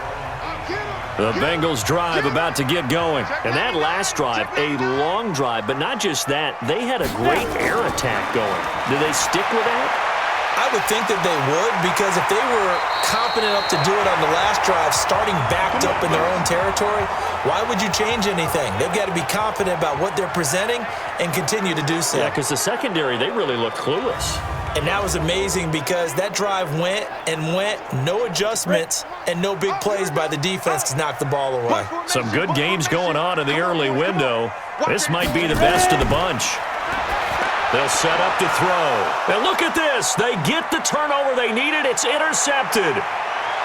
The Bengals drive about to get going. And that last drive, a long drive, but not just that. They had a great air attack going. Do they stick with that? I would think that they would, because if they were confident enough to do it on the last drive, starting backed up in their own territory, why would you change anything? They've got to be confident about what they're presenting and continue to do so. Yeah, because the secondary, they really looked clueless. And that was amazing because that drive went and went, no adjustments, and no big plays by the defense to knock the ball away. Some good games going on in the early window. This might be the best of the bunch. They'll set up to throw. And look at this. They get the turnover they needed. It's intercepted.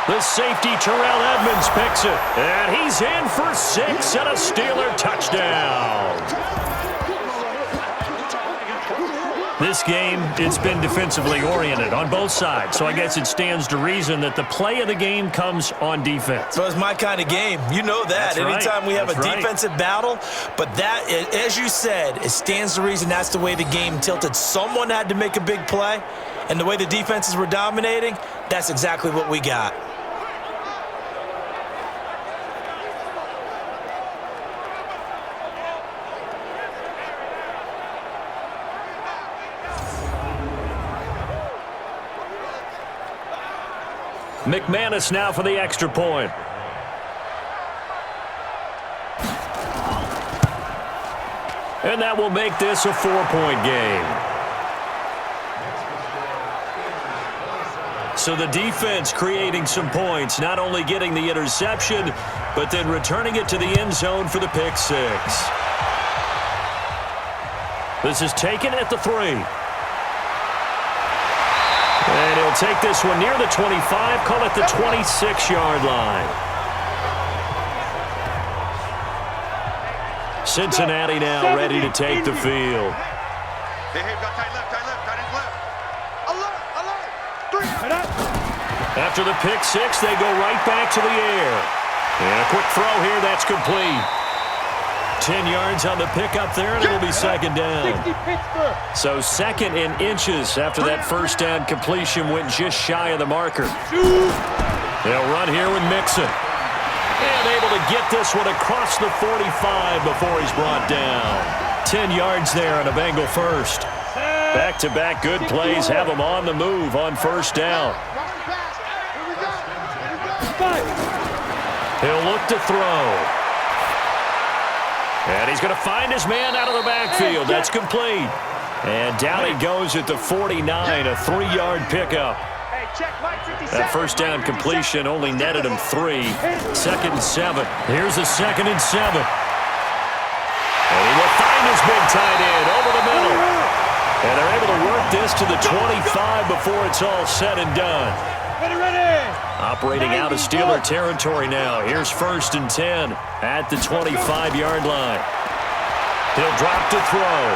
The safety, Terrell Edmonds, picks it. And he's in for 6 and a Steeler touchdown. This game, it's been defensively oriented on both sides, so I guess it stands to reason that the play of the game comes on defense. So it's my kind of game. You know that. That's right. Anytime we have That's a right. defensive battle, but that, as you said, it stands to reason that's the way the game tilted. Someone had to make a big play, and the way the defenses were dominating, that's exactly what we got. McManus now for the extra point. And that will make this a 4-point game. So the defense creating some points, not only getting the interception, but then returning it to the end zone for the pick six. This is taken at the 3. And he'll take this one near the 25, call it the 26-yard line. Cincinnati now ready to take the field. After the pick six, they go right back to the air. And a quick throw here, that's complete. 10 yards on the pickup there, and it'll be second down. So second in inches after that first down completion went just shy of the marker. They'll run here with Mixon. And able to get this one across the 45 before he's brought down. 10 yards there on a Bengal first. Back-to-back good plays have him on the move on first down. He'll look to throw. And he's going to find his man out of the backfield. That's complete. And down he goes at the 49, a 3-yard pickup. That first down completion only netted him 3. Second and 7. Here's a second and 7. And he will find his big tight end over the middle. And they're able to work this to the 25 before it's all said and done. Operating out of Steeler territory now. Here's first and 10 at the 25-yard line. He'll drop to throw.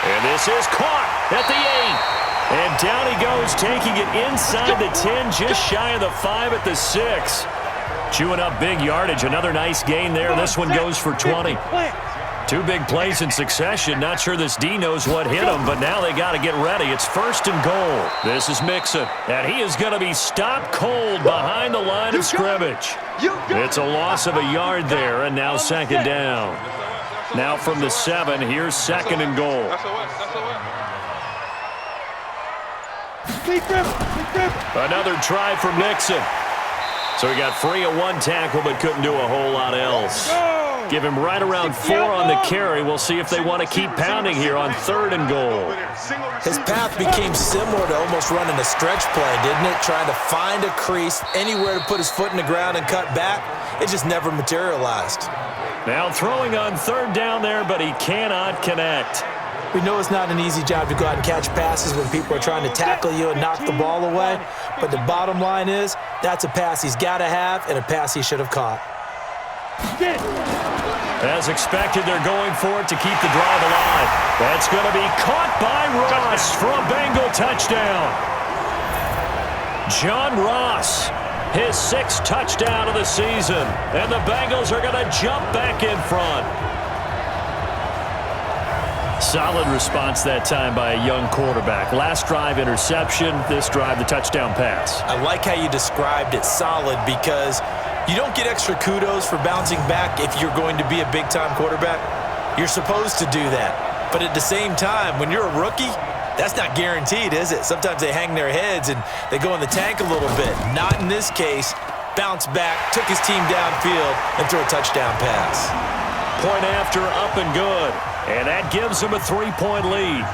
And this is caught at the 8. And down he goes, taking it inside the 10, just shy of the 5 at the 6. Chewing up big yardage. Another nice gain there. This one goes for 20. 2 big plays in succession. Not sure this D knows what hit him, but now they got to get ready. It's first and goal. This is Mixon, and he is going to be stopped cold behind the line of scrimmage. It's a loss of a yard there, and now second down. Now from the 7, here's second and goal. Another try for Mixon. So he got free of 1 tackle, but couldn't do a whole lot else. Give him right around 4 on the carry. We'll see if they want to keep pounding here on third and goal. His path became similar to almost running a stretch play, didn't it? Trying to find a crease, anywhere to put his foot in the ground and cut back. It just never materialized. Now throwing on third down there, but he cannot connect. We know it's not an easy job to go out and catch passes when people are trying to tackle you and knock the ball away. But the bottom line is, that's a pass he's got to have and a pass he should have caught. As expected, they're going for it to keep the drive alive. That's going to be caught by Ross for a Bengal touchdown. John Ross, his 6th touchdown of the season. And the Bengals are going to jump back in front. Solid response that time by a young quarterback. Last drive, interception. This drive, the touchdown pass. I like how you described it, solid, because you don't get extra kudos for bouncing back if you're going to be a big-time quarterback. You're supposed to do that. But at the same time, when you're a rookie, that's not guaranteed, is it? Sometimes they hang their heads and they go in the tank a little bit. Not in this case. Bounce back, took his team downfield, and threw a touchdown pass. Point after, up and good. And that gives them a 3-point lead.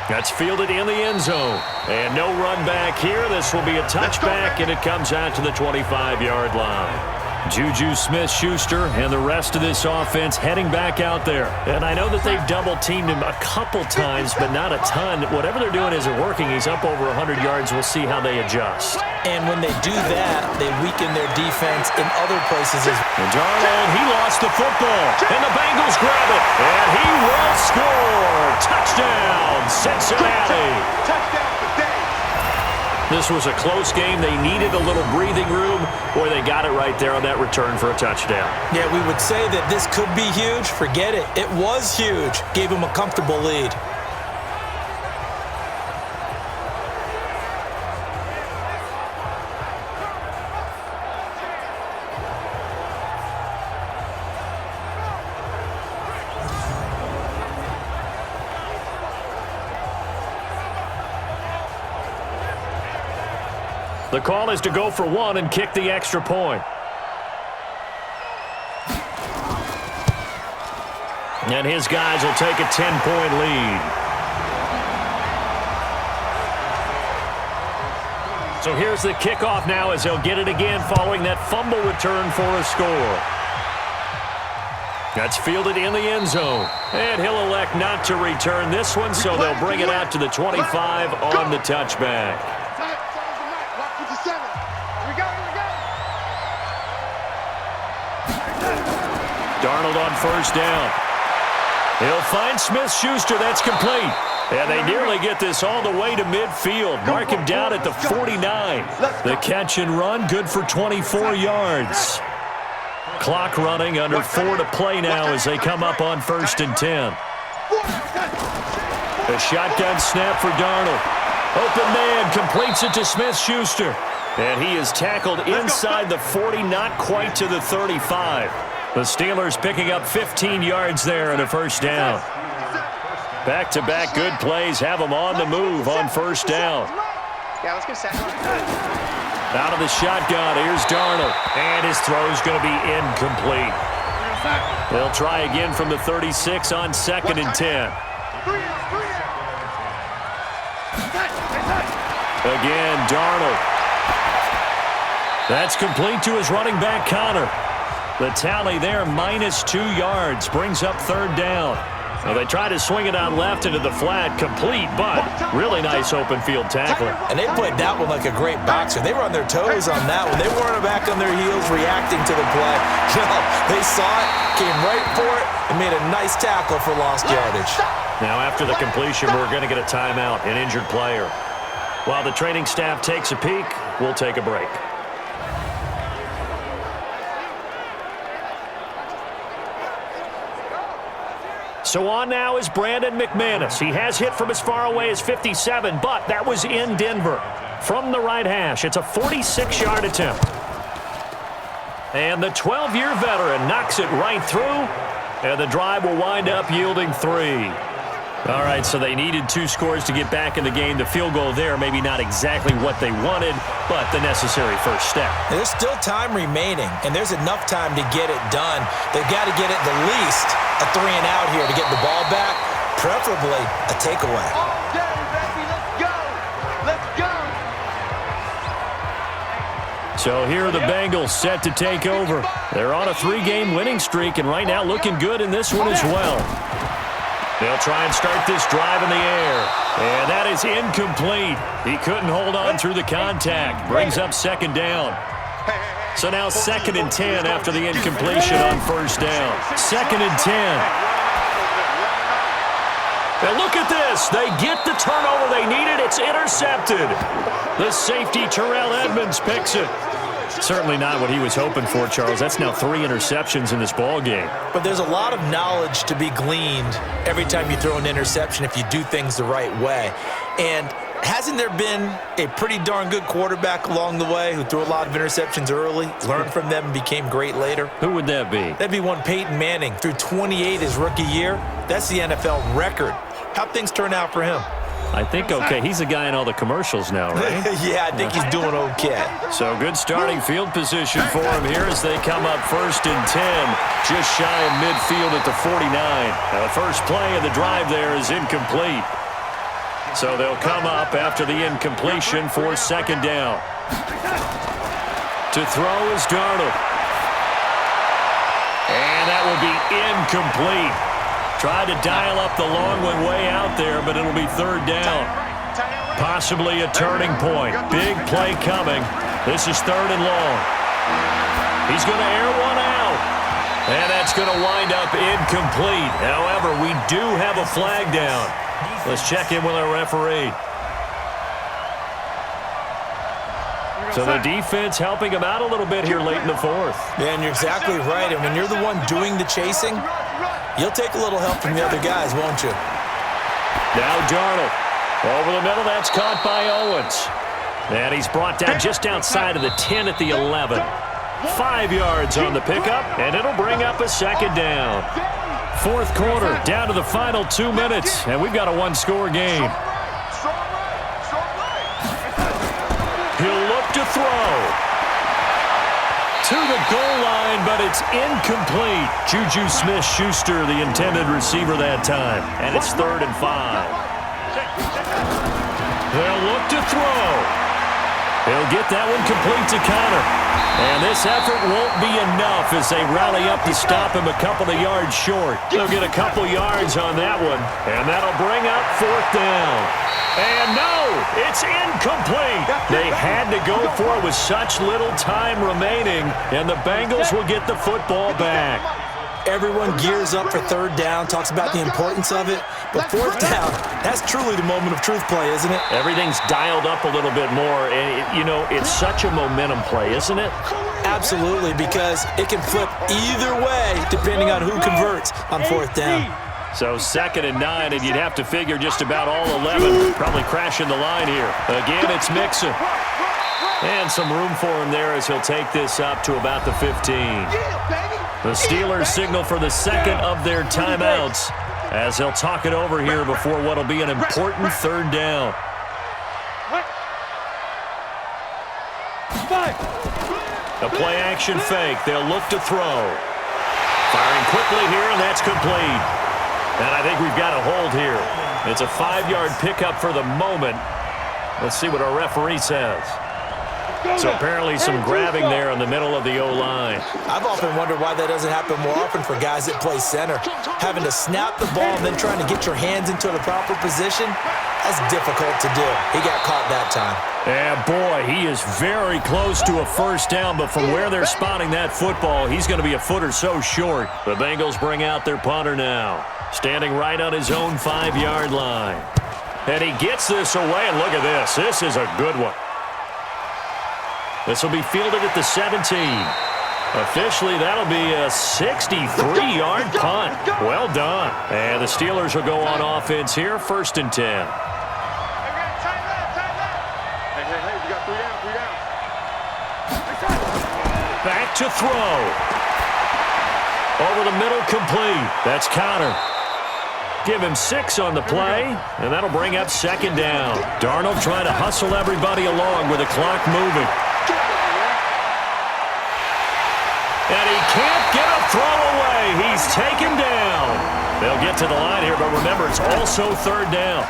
That's fielded in the end zone. And no run back here. This will be a touchback, and it comes out to the 25-yard line. Juju Smith-Schuster and the rest of this offense heading back out there. And I know that they've double-teamed him a couple times, but not a ton. Whatever they're doing isn't working. He's up over 100 yards. We'll see how they adjust. And when they do that, they weaken their defense in other places as well. And Darnold, he lost the football. And the Bengals grab it. And he will score. Touchdown, Cincinnati. Touchdown today. This was a close game. They needed a little breathing room. Boy, they got it right there on that return for a touchdown. Yeah, we would say that this could be huge. Forget it. It was huge. Gave him a comfortable lead. The call is to go for one and kick the extra point. And his guys will take a 10-point lead. So here's the kickoff now as they'll get it again following that fumble return for a score. That's fielded in the end zone. And he'll elect not to return this one, so they'll bring it out to the 25 on the touchback. Darnold on first down. He'll find Smith-Schuster. That's complete. And they nearly get this all the way to midfield. Mark him down at the 49. The catch and run, good for 24 yards. Clock running, under 4 to play now as they come up on 1st and 10. A shotgun snap for Darnold. Open man, completes it to Smith-Schuster. And he is tackled inside the 40, not quite to the 35. The Steelers picking up 15 yards there and a first down. Back-to-back good plays have them on the move on first down. Yeah, let's get set. Out of the shotgun, here's Darnold. And his throw's going to be incomplete. They'll try again from the 36 on 2nd and 10. Again, Darnold. That's complete to his running back, Connor. The tally there, -2 yards, brings up 3rd down. Well, they try to swing it out left into the flat, complete, but really nice open field tackling. And they played that one like a great boxer. They were on their toes on that one. They weren't back on their heels reacting to the play. No, they saw it, came right for it, and made a nice tackle for lost yardage. Now, after the completion, we're going to get a timeout, an injured player. While the training staff takes a peek, we'll take a break. So on now is Brandon McManus. He has hit from as far away as 57, but that was in Denver. From the right hash, it's a 46-yard attempt. And the 12-year veteran knocks it right through, and the drive will wind up yielding 3. All right, so they needed 2 scores to get back in the game. The field goal there, maybe not exactly what they wanted, but the necessary first step. There's still time remaining, and there's enough time to get it done. They've got to get it the least a 3 and out here to get the ball back, preferably a takeaway. Okay, baby, let's go. Let's go. So here are the Bengals set to take over. They're on a 3-game winning streak, and right now looking good in this one as well. They'll try and start this drive in the air. And that is incomplete. He couldn't hold on through the contact. Brings up 2nd down. So now 2nd and 10 after the incompletion on first down. 2nd and 10. And look at this. They get the turnover they needed. It's intercepted. The safety, Terrell Edmonds, picks it. Certainly not what he was hoping for, Charles. That's now 3 interceptions in this ball game. But there's a lot of knowledge to be gleaned every time you throw an interception if you do things the right way. And hasn't there been a pretty darn good quarterback along the way who threw a lot of interceptions early, learned from them, and became great later? Who would that be? That'd be one Peyton Manning. Threw 28 his rookie year. That's the NFL record. How'd things turn out for him? I think okay. He's the guy in all the commercials now, right? Yeah, I think he's doing okay. So good starting field position for him here as they come up 1st and 10, just shy of midfield at the 49. Now the first play of the drive there is incomplete. So they'll come up after the incompletion for 2nd down. To throw is Darnold. And that will be incomplete. Tried to dial up the long one way out there, but it'll be third down. Possibly a turning point. Big play coming. This is third and long. He's going to air one out. And that's going to wind up incomplete. However, we do have a flag down. Let's check in with our referee. So the defense helping him out a little bit here late in the fourth. Yeah, and you're exactly right. And when you're the one doing the chasing, you'll take a little help from the other guys, won't you? Now Darnold. Over the middle, that's caught by Owens. And he's brought down just outside of the 10 at the 11. 5 yards on the pickup, and it'll bring up a second down. Fourth quarter, down to the final 2 minutes, and we've got a one-score game. He'll look to throw. To the goal line, but it's incomplete. Juju Smith-Schuster, the intended receiver that time. And it's 3rd and 5. They'll look to throw. He'll get that one complete to Connor. And this effort won't be enough as they rally up to stop him a couple of yards short. They'll get a couple yards on that one, and that'll bring up 4th down. And no, it's incomplete. They had to go for it with such little time remaining, and the Bengals will get the football back. Everyone gears up for third down, talks about the importance of it. But fourth down, that's truly the moment of truth play, isn't it? Everything's dialed up a little bit more. And, it's such a momentum play, isn't it? Absolutely, because it can flip either way depending on who converts on fourth down. So 2nd and 9, and you'd have to figure just about all 11 probably crashing the line here. Again, it's Mixon. And some room for him there as he'll take this up to about the 15. The Steelers signal for the second of their timeouts as they'll talk it over here before what will be an important third down. A play-action fake. They'll look to throw. Firing quickly here, and that's complete. And I think we've got a hold here. It's a 5-yard pickup for the moment. Let's see what our referee says. So apparently some grabbing there in the middle of the O-line. I've often wondered why that doesn't happen more often for guys that play center. Having to snap the ball and then trying to get your hands into the proper position, that's difficult to do. He got caught that time. Yeah, boy, he is very close to a first down, but from where they're spotting that football, he's going to be a foot or so short. The Bengals bring out their punter now, standing right on his own 5-yard line. And he gets this away, and look at this. This is a good one. This will be fielded at the 17. Officially, that'll be a 63-yard punt. Well done. And the Steelers will go on offense here, 1st and 10. Hey, we got 3 down. Back to throw. Over the middle, complete. That's Connor. Give him 6 on the play, and that'll bring up 2nd down. Darnold trying to hustle everybody along with the clock moving. And he can't get a throw away. He's taken down. They'll get to the line here, but remember, it's also 3rd down.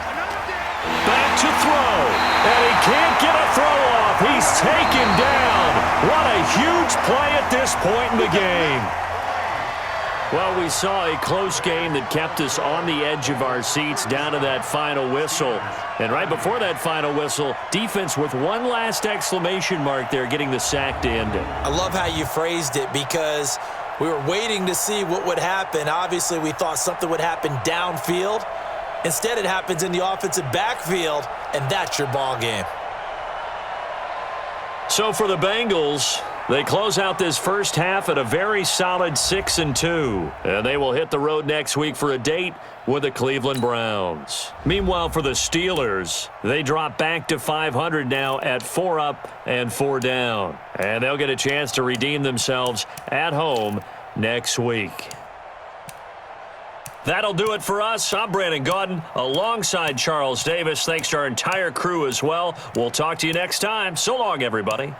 Back to throw. And he can't get a throw off. He's taken down. What a huge play at this point in the game. Well, we saw a close game that kept us on the edge of our seats down to that final whistle. And right before that final whistle, defense with one last exclamation mark there, getting the sack to end it. I love how you phrased it because we were waiting to see what would happen. Obviously, we thought something would happen downfield. Instead, it happens in the offensive backfield, and that's your ball game. So for the Bengals, they close out this first half at a very solid 6-2. And they will hit the road next week for a date with the Cleveland Browns. Meanwhile, for the Steelers, they drop back to 500 now at 4 up and 4 down. And they'll get a chance to redeem themselves at home next week. That'll do it for us. I'm Brandon Gaudin alongside Charles Davis. Thanks to our entire crew as well. We'll talk to you next time. So long, everybody.